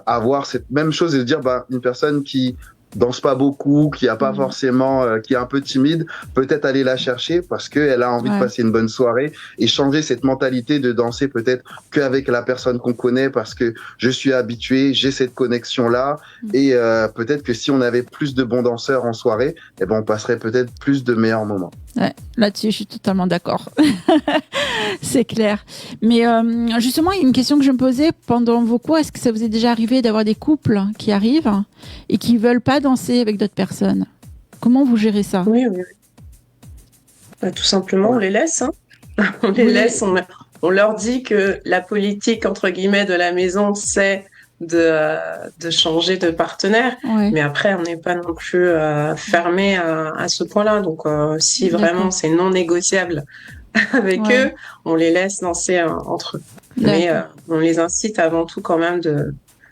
avoir cette même chose et se dire, une personne qui danse pas beaucoup, qui a pas forcément, qui est un peu timide, peut-être aller la chercher parce qu'elle a envie de passer une bonne soirée et changer cette mentalité de danser peut-être qu'avec la personne qu'on connaît parce que je suis habitué, j'ai cette connexion-là et peut-être que si on avait plus de bons danseurs en soirée, on passerait peut-être plus de meilleurs moments. Ouais, là-dessus, je suis totalement d'accord. C'est clair. Mais justement, il y a une question que je me posais pendant vos cours. Est-ce que ça vous est déjà arrivé d'avoir des couples qui arrivent et qui veulent pas danser avec d'autres personnes? Comment vous gérez ça? Oui. Tout simplement, on les laisse. On les laisse. On leur dit que la politique, entre guillemets, de la maison, c'est de changer de partenaire. Mais après, on n'est pas non plus fermé à ce point-là. Donc, si vraiment c'est non négociable avec eux, on les laisse danser entre eux. Mais on les incite avant tout quand même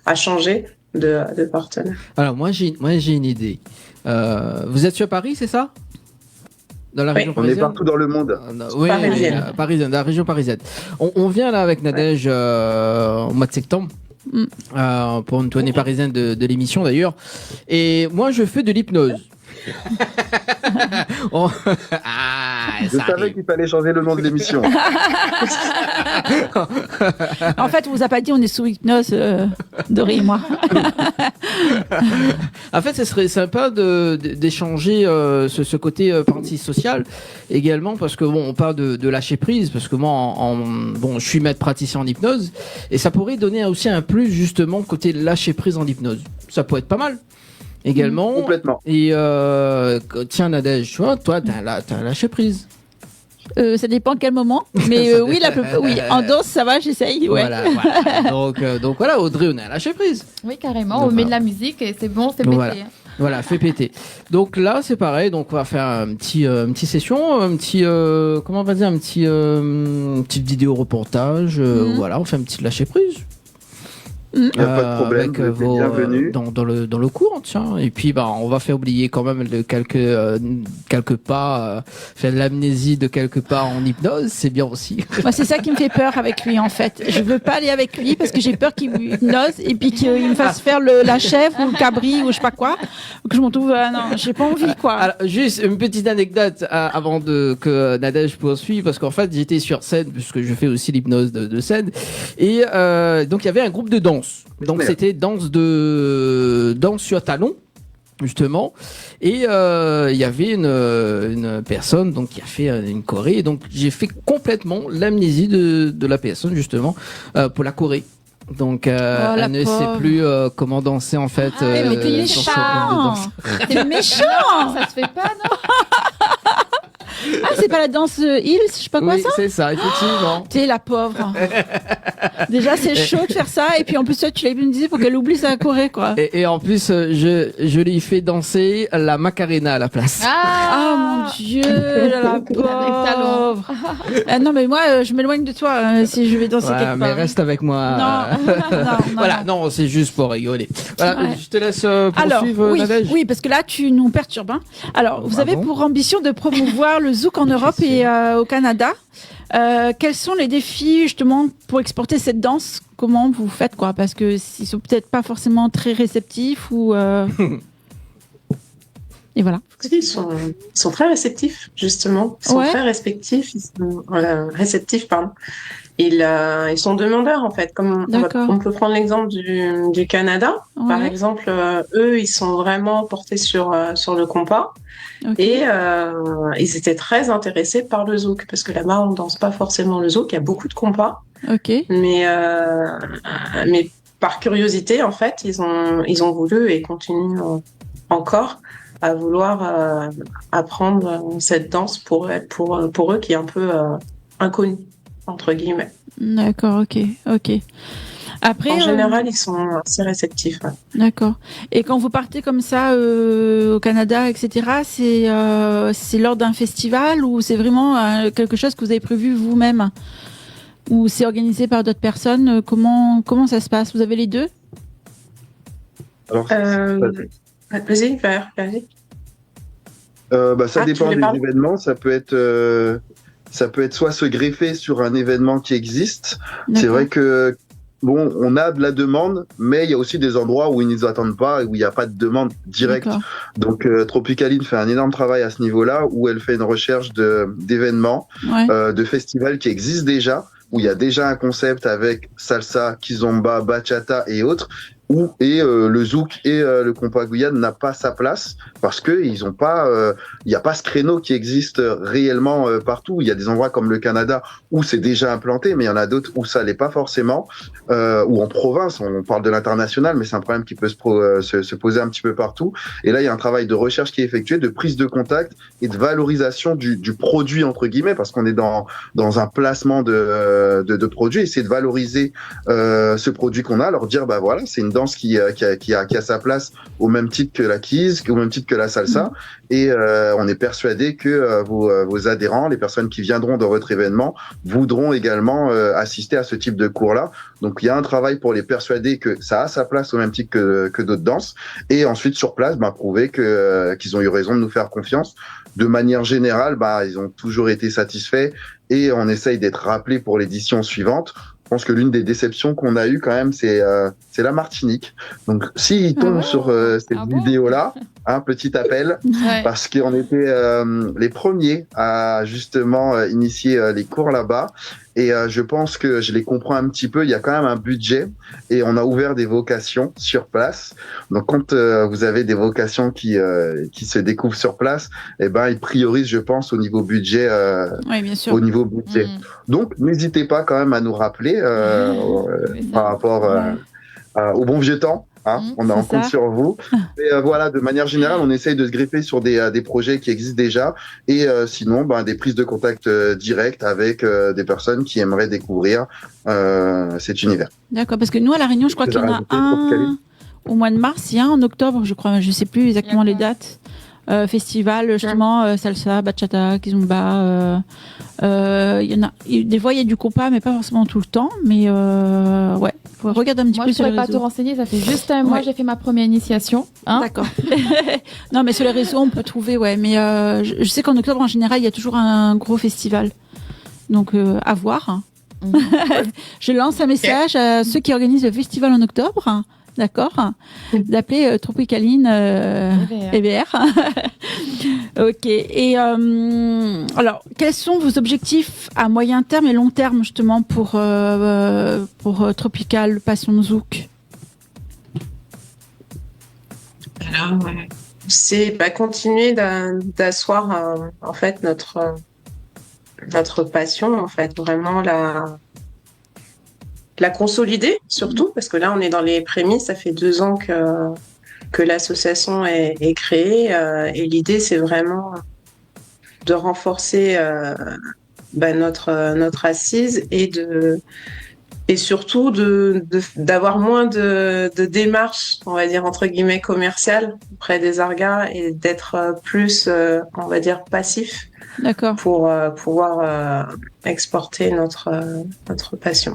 à changer de partenaire. Alors moi j'ai une idée. Vous êtes sur Paris, c'est ça? Dans la région parisienne. On est partout dans le monde. Oui, parisienne, dans la région parisienne. On vient là avec Nadège au mois de septembre. Pour une tournée parisienne de l'émission d'ailleurs. Et moi je fais de l'hypnose. Je savais qu'il fallait changer le nom de l'émission. En fait, on vous a pas dit on est sous hypnose, Dory et moi. En fait, ce serait sympa d'échanger ce côté partie sociale également parce que on parle de lâcher prise parce que moi, je suis maître praticien en hypnose et ça pourrait donner aussi un plus justement côté lâcher prise en hypnose. Ça pourrait être pas mal. Également. Complètement. Et tiens Nadège, toi t'as lâché prise. Ça dépend quel moment. Mais oui, en danse ça va, j'essaye. Ouais. Voilà. Donc voilà, Audrey, on a lâché prise. Oui, carrément. On met de la musique et c'est bon, c'est pété. Voilà, fait péter. Donc là, c'est pareil. Donc on va faire une petite session, une petite vidéo reportage. Voilà, on fait un petit lâcher prise. Pas de problème, avec bienvenue dans le cours, tiens. Et puis on va faire oublier quand même quelques pas, faire l'amnésie de quelques pas en hypnose, c'est bien aussi. Moi, c'est ça qui me fait peur avec lui en fait. Je veux pas aller avec lui parce que j'ai peur qu'il m'hypnose et puis qu'il me fasse faire la chèvre ou le cabri ou je sais pas quoi, ou que je m'en trouve. Non, j'ai pas envie quoi. Alors, juste une petite anecdote avant que Nadège poursuive, parce qu'en fait j'étais sur scène puisque je fais aussi l'hypnose de scène et donc il y avait un groupe de danse. Donc c'était danse sur talon justement et il y avait une personne donc qui a fait une choré et donc j'ai fait complètement l'amnésie de la personne justement pour la choré. Donc elle ne sait plus comment danser en fait. Mais t'es méchant. T'es méchant. Ça se fait pas, non? Ah, c'est pas la danse Hills, je sais pas quoi Oui, ça. c'est ça, effectivement. T'es la pauvre. Déjà, c'est chaud de faire ça, et puis en plus, toi, tu l'as bien dit pour qu'elle oublie sa Corée, quoi. Et en plus, je lui fais danser la Macarena à la place. Ah mon Dieu, la pauvre. Ah, non, mais moi, je m'éloigne de toi si je vais danser Ouais, quelque mais part. reste avec moi. Non, Voilà, non, c'est juste pour rigoler. Voilà, Ouais. je te laisse Alors, poursuivre, oui, Nadège. oui, parce que là, tu nous perturbes. Hein. Alors, vous Ah avez bon pour ambition de promouvoir le zouk en Europe et au Canada. Quels sont les défis justement pour exporter cette danse? Comment vous faites quoi? Parce que ils sont peut-être pas forcément très réceptifs ou. Et voilà. Ils sont très réceptifs, justement. Ils sont Ouais. très réceptifs. Réceptifs, pardon. Ils sont demandeurs, en fait. Comme on peut prendre l'exemple du Canada. Par Ouais. exemple, eux, ils sont vraiment portés sur le compas. Ok. Et ils étaient très intéressés par le zouk. Parce que là-bas, on ne danse pas forcément le zouk. Il y a beaucoup de compas. Ok. Mais par curiosité, en fait, ils ont voulu et continuent encore à vouloir apprendre cette danse pour eux qui est un peu inconnue, entre guillemets. D'accord. Ok. Après. En général, ils sont assez réceptifs. Ouais. D'accord. Et quand vous partez comme ça au Canada, etc., c'est lors d'un festival ou c'est vraiment quelque chose que vous avez prévu vous-même? Ou c'est organisé par d'autres personnes? Comment ça se passe? Vous avez les deux? Alors, vas-y, vas-y. Ça Tu dépend voulais des parler événements. Ça peut être soit se greffer sur un événement qui existe. C'est D'accord. vrai que bon, on a de la demande, mais il y a aussi des endroits où ils ne nous attendent pas et où il n'y a pas de demande directe. D'accord. Donc Tropicaline fait un énorme travail à ce niveau-là, où elle fait une recherche d'événements, Ouais. de festivals qui existent déjà, où il y a déjà un concept avec salsa, kizomba, bachata et autres. Le zouk et le compas Guyane n'a pas sa place parce que ils ont pas, il n'y a pas ce créneau qui existe réellement partout. Il y a des endroits comme le Canada où c'est déjà implanté, mais il y en a d'autres où ça l'est pas forcément. Ou en province, on parle de l'international, mais c'est un problème qui peut se poser un petit peu partout. Et là, il y a un travail de recherche qui est effectué, de prise de contact et de valorisation du produit entre guillemets, parce qu'on est dans un placement de produits, essayer de valoriser ce produit qu'on a, leur dire bah voilà, c'est une danse qui a sa place au même titre que la kiz, au même titre que la salsa, et on est persuadé que vos adhérents, les personnes qui viendront dans votre événement, voudront également assister à ce type de cours-là. Donc il y a un travail pour les persuader que ça a sa place au même titre que d'autres danses, et ensuite sur place, prouver qu'ils ont eu raison de nous faire confiance. De manière générale, ils ont toujours été satisfaits et on essaye d'être rappelés pour l'édition suivante. Je pense que l'une des déceptions qu'on a eues quand même, c'est la Martinique. Donc, s'ils tombent sur cette vidéo-là, petit appel, Ouais. parce qu'on était les premiers à justement initier les cours là-bas. Et je pense que je les comprends un petit peu. Il y a quand même un budget et on a ouvert des vocations sur place. Donc, quand vous avez des vocations qui se découvrent sur place, ils priorisent, je pense, au niveau budget. Oui, bien sûr. Au niveau budget. Donc, n'hésitez pas quand même à nous rappeler par rapport au bon vieux temps. On compte sur vous. Mais voilà, de manière générale, on essaye de se greffer sur des projets qui existent déjà et sinon, des prises de contact directes avec des personnes qui aimeraient découvrir cet univers. D'accord, parce que nous à La Réunion, je crois qu'il y en a un au mois de mars, il y a un en octobre, je crois, je sais plus exactement les dates. Festival justement salsa, bachata, kizomba. Il y en a des fois il y a du compas, mais pas forcément tout le temps. Mais ouais, faut regarder un petit Moi, peu je sur les pourrais pas réseaux. te renseigner, ça fait juste un mois, j'ai fait ma première initiation. D'accord. Non, mais sur les réseaux, on peut trouver, ouais. Mais je sais qu'en octobre, en général, il y a toujours un gros festival. Donc, à voir. Je lance un message à ceux qui organisent le festival en octobre. D'accord, d'appeler Tropicaline EBR. Ok. Et alors, quels sont vos objectifs à moyen terme et long terme justement pour Tropical Passion Zouk? Alors, c'est continuer d'asseoir en fait notre passion, en fait, vraiment la consolider surtout, parce que là on est dans les prémices, ça fait 2 ans que l'association est créée et l'idée c'est vraiment renforcer notre assise et surtout d'avoir moins de démarches, on va dire entre guillemets commerciales auprès des Argas et d'être plus, on va dire, passif. D'accord. Pour pouvoir exporter notre passion.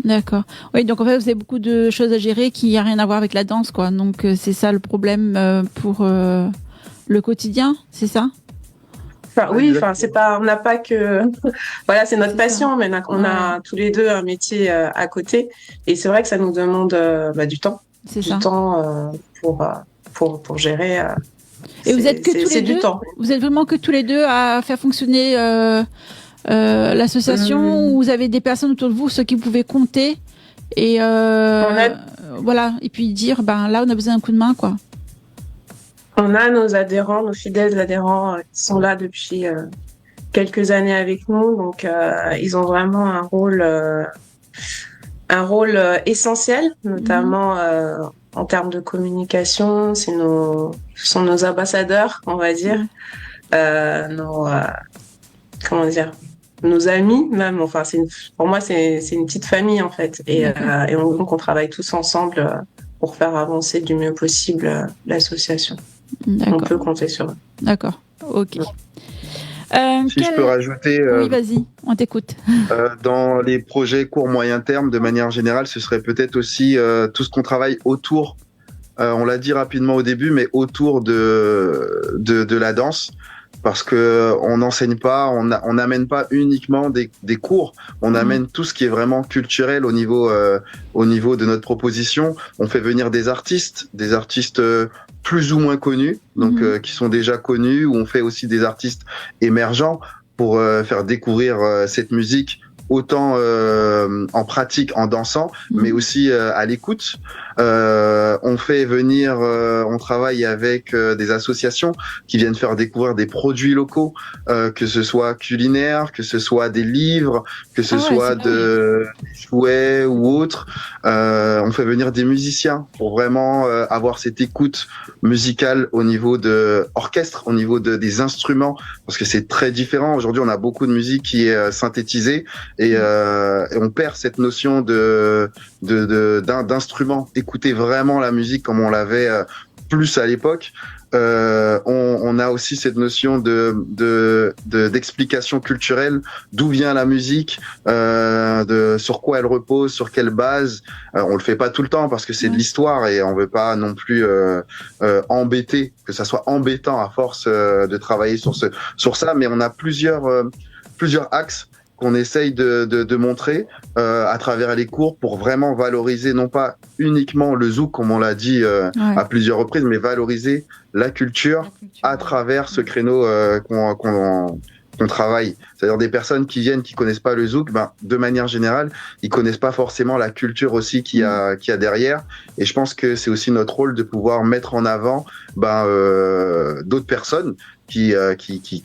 D'accord. Oui, donc en fait, vous avez beaucoup de choses à gérer qui n'ont rien à voir avec la danse, quoi. Donc c'est ça le problème pour le quotidien, c'est ça? Enfin, oui, enfin c'est pas, on n'a pas que, voilà, c'est notre passion, mais on a tous les deux un métier à côté, et c'est vrai que ça nous demande du temps, temps pour gérer. Et vous êtes que tous les deux. Vous êtes vraiment que tous les deux à faire fonctionner l'association, ou vous avez des personnes autour de vous sur qui vous pouvez compter et voilà, et puis dire là on a besoin d'un coup de main, quoi. On a nos adhérents, nos fidèles adhérents qui sont là depuis quelques années avec nous, donc ils ont vraiment un rôle essentiel, notamment en termes de communication. Ce sont nos ambassadeurs, on va dire, nos amis même. Enfin, pour moi, c'est une petite famille en fait, et donc on travaille tous ensemble pour faire avancer du mieux possible l'association. On peut compter sur eux. D'accord. Ok. Si je peux rajouter, oui, vas-y, on t'écoute. Dans les projets court moyen terme, de manière générale, ce serait peut-être aussi tout ce qu'on travaille autour. On l'a dit rapidement au début, mais autour de la danse, parce que on n'enseigne pas, on n'amène pas uniquement des cours, on amène tout ce qui est vraiment culturel au niveau de notre proposition. On fait venir des artistes plus ou moins connus, donc qui sont déjà connus, ou on fait aussi des artistes émergents pour faire découvrir cette musique autant en pratique, en dansant, mais aussi à l'écoute. On fait venir, on travaille avec des associations qui viennent faire découvrir des produits locaux, que ce soit culinaires, que ce soit des livres, que ce soit des jouets ou autres. On fait venir des musiciens pour vraiment avoir cette écoute musicale au niveau de orchestre, au niveau des instruments, parce que c'est très différent. Aujourd'hui, on a beaucoup de musique qui est synthétisée et on perd cette notion d'instrument. Écouter vraiment la musique comme on l'avait plus à l'époque. On a aussi cette notion d'explication culturelle, d'où vient la musique, sur quoi elle repose, sur quelle base. On le fait pas tout le temps parce que c'est de l'histoire et on veut pas non plus embêter, que ça soit embêtant à force de travailler sur ça. Mais on a plusieurs axes qu'on essaye de montrer à travers les cours pour vraiment valoriser non pas uniquement le zouk comme on l'a dit à plusieurs reprises, mais valoriser la culture à travers ce créneau qu'on travaille. C'est-à-dire des personnes qui viennent, qui connaissent pas le zouk, de manière générale, ils connaissent pas forcément la culture aussi qu'il y a derrière. Et je pense que c'est aussi notre rôle de pouvoir mettre en avant d'autres personnes qui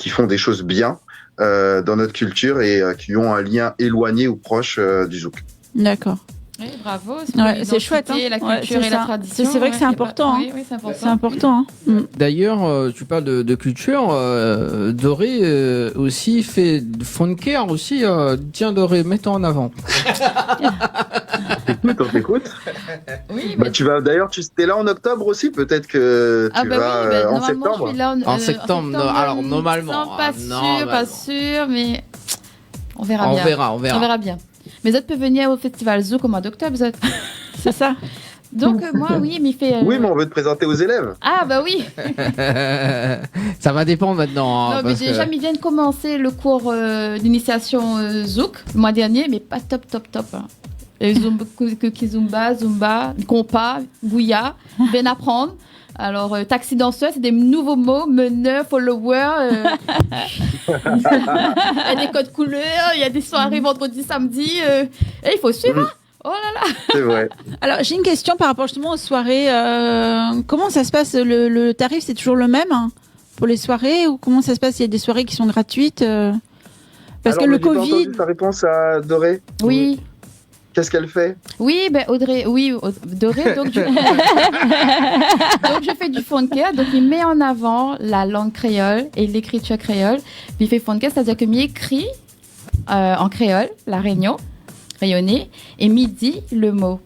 font des choses bien dans notre culture et qui ont un lien éloigné ou proche du zouk. D'accord. Oui, bravo. C'est chouette. La culture et la tradition. C'est vrai que c'est important. Oui, c'est important. C'est important. D'ailleurs, tu parles de culture. Doré aussi fait funker aussi. Tiens, Doré, mets-toi en avant. On t'écoute. Oui, tu vas d'ailleurs, tu étais là en octobre aussi, peut-être que tu vas en septembre. Je suis là en septembre. Alors normalement. Pas sûr, mais on verra bien. On verra bien. Mais Zot peut venir au festival Zouk au mois d'octobre, Zot. C'est ça. Donc moi, oui, mais il fait. Oui, mais on veut te présenter aux élèves. Ah bah oui. Ça va dépendre maintenant. Non, mais déjà, ils viennent commencer le cours d'initiation Zouk le mois dernier, mais pas top. Hein. Zumba, compas, bouilla, viennent apprendre. Alors, taxi danseur, c'est des nouveaux mots, meneur, follower. Il y a des codes couleurs, il y a des soirées vendredi, samedi. Et il faut suivre. Hein. Oh là là. C'est vrai. Alors, j'ai une question par rapport justement aux soirées. Comment ça se passe? Le tarif, c'est toujours le même pour les soirées, ou comment ça se passe? Il y a des soirées qui sont gratuites parce alors, que le Covid. Ta réponse à Doré? Oui. qu'est-ce qu'elle fait? Oui, ben Audrey, Doré, donc je... donc je fais du fonke, donc il met en avant la langue créole et l'écriture créole. Puis il fait fonke, c'est-à-dire que il écrit en créole, la réunion, rayonner, et midi le mot.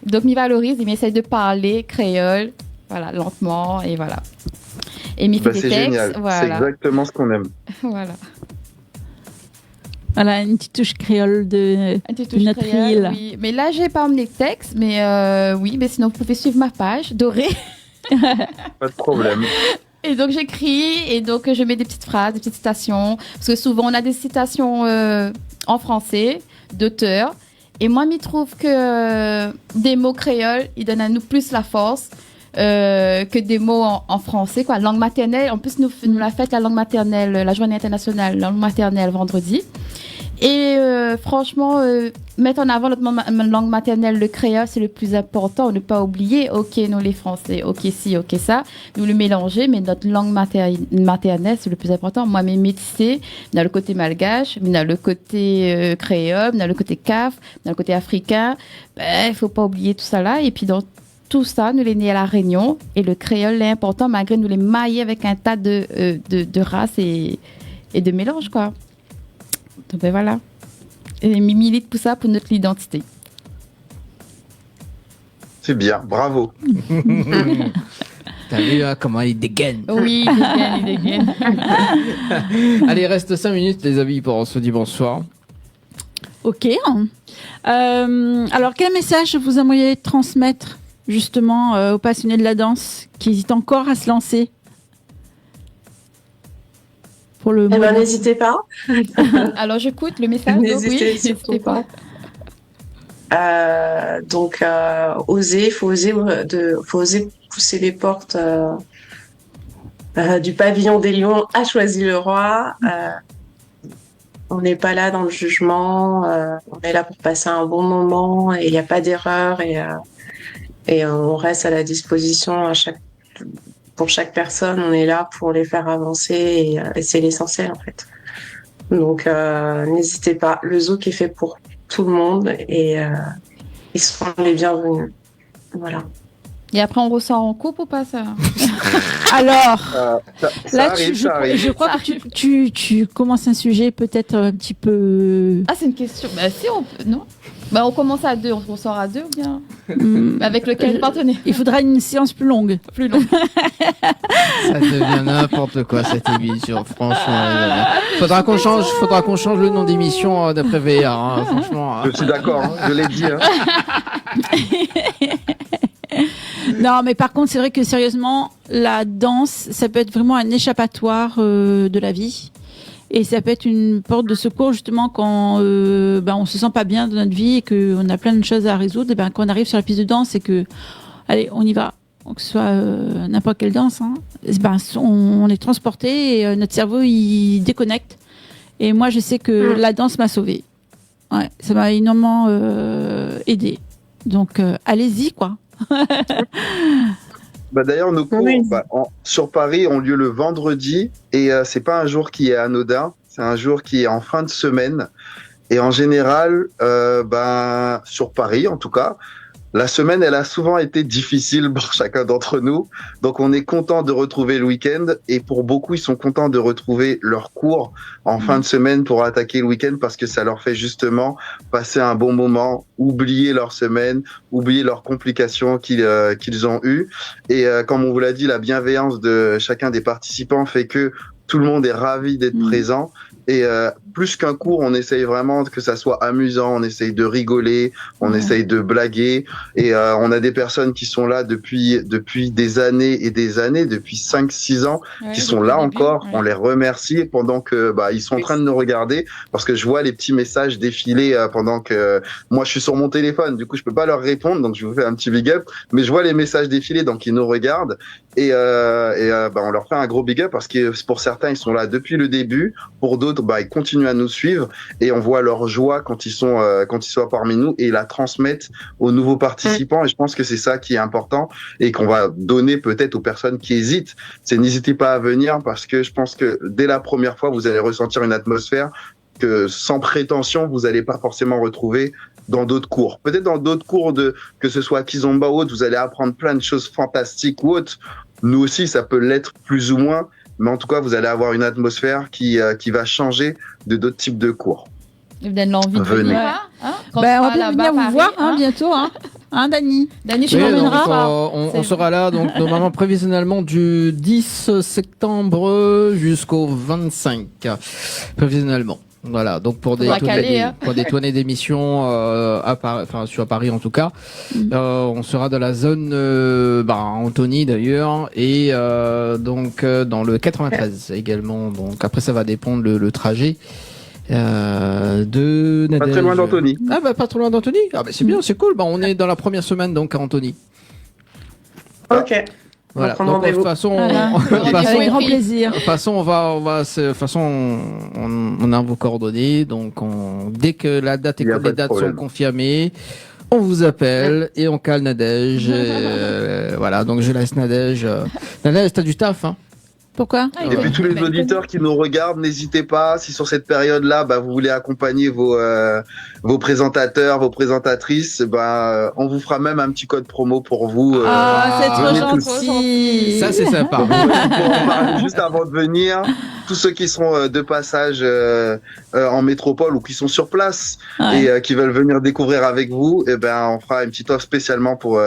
Donc il valorise, il essaie de parler créole, voilà, lentement, et voilà. Et il fait des c'est textes, génial, voilà. c'est exactement ce qu'on aime. Voilà. Voilà, une petite touche créole de notre créole, île. oui. Mais là, j'ai pas emmené de texte, mais oui, mais sinon, vous pouvez suivre ma page, Doré. Pas de problème. Et donc, j'écris, et donc, je mets des petites phrases, des petites citations. Parce que souvent, on a des citations en français, d'auteurs. Et moi, je trouve que des mots créoles, ils donnent à nous plus la force que des mots en français, quoi. Langue maternelle. En plus, nous la fête la langue maternelle, la journée internationale langue maternelle vendredi. Et franchement, mettre en avant notre langue maternelle, le créole, c'est le plus important. Ne pas oublier, ok, nous les Français, ok ci, ok ça, nous le mélanger, mais notre langue maternelle, c'est le plus important. Moi, mes métissés, dans le côté malgache, dans le côté créole, dans le côté CAF, dans le côté africain, il faut pas oublier tout ça là. Et puis dans tout ça, nous les nés à la Réunion, et le créole est important, malgré nous les mailler avec un tas de races et de mélanges, quoi. Donc ben voilà. Et milite pour ça, pour notre identité. C'est bien, bravo. T'as vu comment il dégaine? Oui, il dégaine. Allez, il reste 5 minutes, les amis, pour on se dit bonsoir. Ok. Alors, quel message vous aimeriez transmettre justement aux passionnés de la danse qui hésitent encore à se lancer? Pour le n'hésitez pas. Alors j'écoute le message. N'hésitez pas. Donc oser, faut oser pousser les portes du pavillon des lions a choisi le roi. On n'est pas là dans le jugement, on est là pour passer un bon moment et il n'y a pas d'erreur et on reste à la disposition pour chaque personne, on est là pour les faire avancer et c'est l'essentiel en fait. Donc n'hésitez pas, le zouk est fait pour tout le monde et ils seront les bienvenus. Voilà. Et après on ressort en couple ou pas ça? Alors, là, arrive, je crois que tu commences un sujet peut-être un petit peu... Ah, c'est une question. Bah si, on peut, non? Bah on commence à 2, on ressort à 2 ou bien avec lequel partenaire? Il faudra une séance plus longue. Plus longue. Ça devient n'importe quoi cette émission, franchement. Faudra qu'on change le nom d'émission d'après VR, hein, franchement. Je suis d'accord, hein, je l'ai dit. Hein. Non, mais par contre, c'est vrai que sérieusement, la danse, ça peut être vraiment un échappatoire de la vie. Et ça peut être une porte de secours justement quand on se sent pas bien dans notre vie et qu'on a plein de choses à résoudre. Et quand on arrive sur la piste de danse et que, allez, on y va, que ce soit n'importe quelle danse, hein, on est transporté et notre cerveau il déconnecte. Et moi, je sais que la danse m'a sauvée. Ouais, ça m'a énormément aidée. Donc, allez-y, quoi. D'ailleurs, nos cours sur Paris ont lieu le vendredi et c'est pas un jour qui est anodin, c'est un jour qui est en fin de semaine. Et en général, sur Paris en tout cas, la semaine, elle a souvent été difficile pour chacun d'entre nous. Donc, on est content de retrouver le week-end. Et pour beaucoup, ils sont contents de retrouver leurs cours en fin de semaine pour attaquer le week-end parce que ça leur fait justement passer un bon moment, oublier leur semaine, oublier leurs complications qu'ils ont eues. Et comme on vous l'a dit, la bienveillance de chacun des participants fait que tout le monde est ravi d'être présent. Et plus qu'un cours, on essaye vraiment que ça soit amusant, on essaye de rigoler, on essaye de blaguer. Et on a des personnes qui sont là depuis des années et des années, depuis 5-6 ans, qui sont là encore. On les remercie pendant que ils sont en train de nous regarder parce que je vois les petits messages défiler pendant que moi je suis sur mon téléphone. Du coup, je peux pas leur répondre, donc je vous fais un petit big up. Mais je vois les messages défiler, donc ils nous regardent. Et on leur fait un gros big up parce que pour certains, ils sont là depuis le début. Pour d'autres, ils continuent à nous suivre et on voit leur joie quand ils sont parmi nous et la transmettent aux nouveaux participants. Et je pense que c'est ça qui est important et qu'on va donner peut-être aux personnes qui hésitent. C'est n'hésitez pas à venir parce que je pense que dès la première fois, vous allez ressentir une atmosphère que sans prétention, vous n'allez pas forcément retrouver dans d'autres cours. Peut-être dans d'autres cours, que ce soit Kizomba ou autre, vous allez apprendre plein de choses fantastiques ou autres. Nous aussi, ça peut l'être plus ou moins, mais en tout cas, vous allez avoir une atmosphère qui va changer de d'autres types de cours. Il me donne l'envie de Venez. venir. Hein, quand On tu va seras bien là-bas venir à vous Paris, voir hein. bientôt, Dani. Dani, tu Oui, nous donc, emmèneras. on sera là donc normalement prévisionnellement du 10 septembre jusqu'au 25 prévisionnellement. Voilà, donc pour des Faudra caler, hein. pour des tournées d'émissions à Paris, enfin sur Paris en tout cas, on sera dans la zone Antony d'ailleurs et donc dans le 93 également. Donc après ça va dépendre le trajet. De Nadège. Pas très loin d'Antony. Ah pas trop loin d'Antony. Ah c'est bien, c'est cool. On est dans la première semaine donc à Antony. Ok. Voilà. prendre Donc de toute rendez-vous. façon, Voilà. Avec grand plaisir. de toute façon, on a vos coordonnées. Donc dès que la date et Il y a que pas les de dates sont problème. confirmées, on vous appelle et on cale Nadège. Voilà. Donc je laisse Nadège. Nadège, t'as du taf, hein? Pourquoi? Et puis tous les auditeurs qui nous regardent, n'hésitez pas, si sur cette période-là, vous voulez accompagner vos présentateurs, vos présentatrices, on vous fera même un petit code promo pour vous. C'est trop venez tous. gentil. Ça c'est sympa. On en parler juste avant de venir. Tous ceux qui seront de passage en métropole ou qui sont sur place et qui veulent venir découvrir avec vous, on fera une petite offre spécialement pour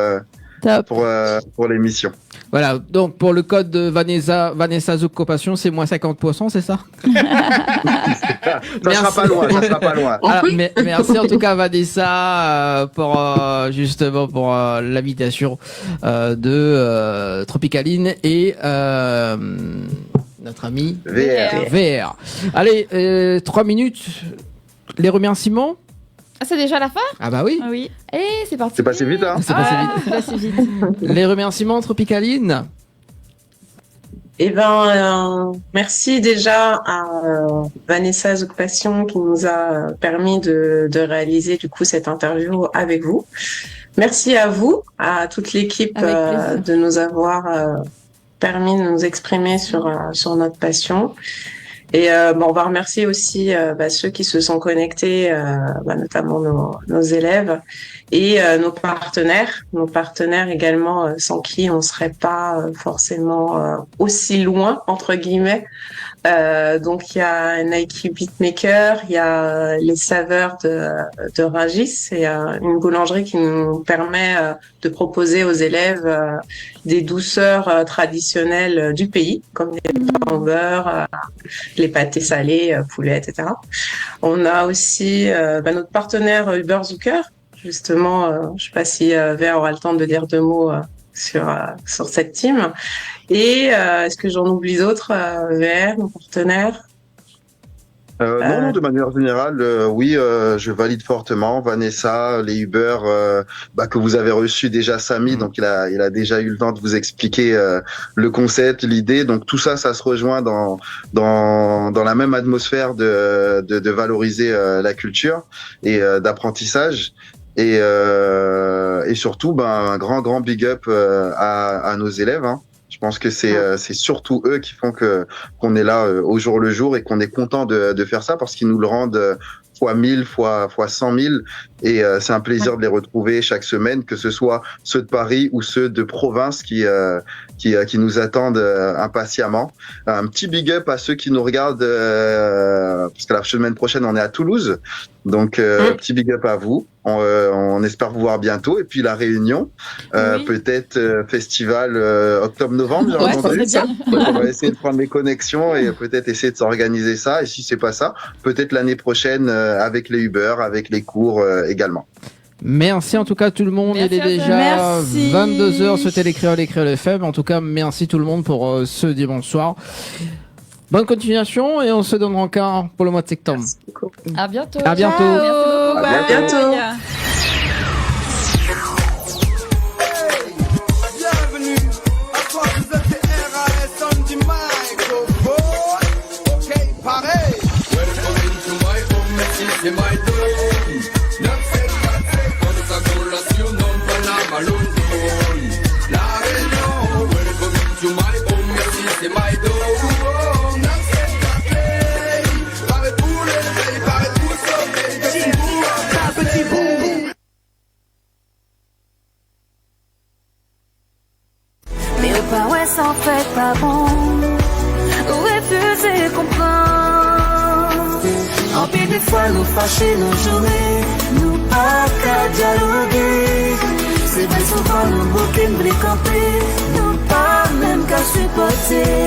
l'émission. Voilà. Donc pour le code de Vanessa Zucco Passion, c'est moins 50%, c'est ça? Ça sera pas loin. Ça sera pas loin. Alors, merci en tout cas Vanessa pour justement pour l'invitation de Tropicaline et notre ami VR. Allez, 3 minutes. Les remerciements. Ah, c'est déjà la fin? Ah bah oui. Oui. Et c'est parti. C'est passé vite, hein? C'est passé vite. C'est passé vite. Les remerciements Tropicaline. Merci déjà à Vanessa Zucpassion qui nous a permis de réaliser du coup cette interview avec vous. Merci à vous, à toute l'équipe de nous avoir permis de nous exprimer sur notre passion. Et on va remercier aussi ceux qui se sont connectés, notamment nos élèves et nos partenaires également, sans qui on serait pas forcément aussi loin entre guillemets. Donc il y a Nike Beatmaker, il y a les saveurs de Rungis, c'est une boulangerie qui nous permet de proposer aux élèves des douceurs traditionnelles du pays, comme les pains au beurre, les pâtés salés, poulet, etc. On a aussi notre partenaire Uber Zucker, justement, je sais pas si Véa aura le temps de dire 2 mots sur cette team. Et est-ce que j'en oublie d'autres, VR, nos partenaires? Non, de manière générale, oui, je valide fortement. Vanessa, les Uber, que vous avez reçu déjà Samy, donc il a déjà eu le temps de vous expliquer le concept, l'idée. Donc tout ça, ça se rejoint dans la même atmosphère de valoriser la culture et d'apprentissage. Et surtout, un grand big up à nos élèves. Hein. Je pense que c'est surtout eux qui font qu'on est là au jour le jour et qu'on est content de faire ça parce qu'ils nous le rendent fois 1000, fois 100 000. Et c'est un plaisir de les retrouver chaque semaine, que ce soit ceux de Paris ou ceux de province qui nous attendent impatiemment. Un petit big up à ceux qui nous regardent parce que la semaine prochaine on est à Toulouse. Donc petit big up à vous. On espère vous voir bientôt. Et puis la Réunion, peut-être festival octobre-novembre, j'ai entendu. On va essayer de prendre les connexions et peut-être essayer de s'organiser ça. Et si c'est pas ça, peut-être l'année prochaine avec les Uber, avec les cours également. Merci en tout cas tout le monde. Il est déjà 22h sur Télécréole et Créole FM. En tout cas, merci tout le monde pour ce dimanche soir. Bonne continuation et on se donne encore pour le mois de septembre. À bientôt. À bientôt. Ciao. À bientôt. Bienvenue à toi, vous êtes RAS on the microphone. Ok, pareil. Welcome into my home, merci, c'est my dome. 974, consagración, Panama, London. La Réunion, welcome into my home, merci, c'est my dome. 974, avec tous les pays. Mais au pas ouais ça fait pas bon. Refuser comprendre. En pile des fois nous fâcher nos journées, nous pas qu'à dialoguer. C'est vrai souvent nous bloquer, nous camper, nous pas même qu'à supporter.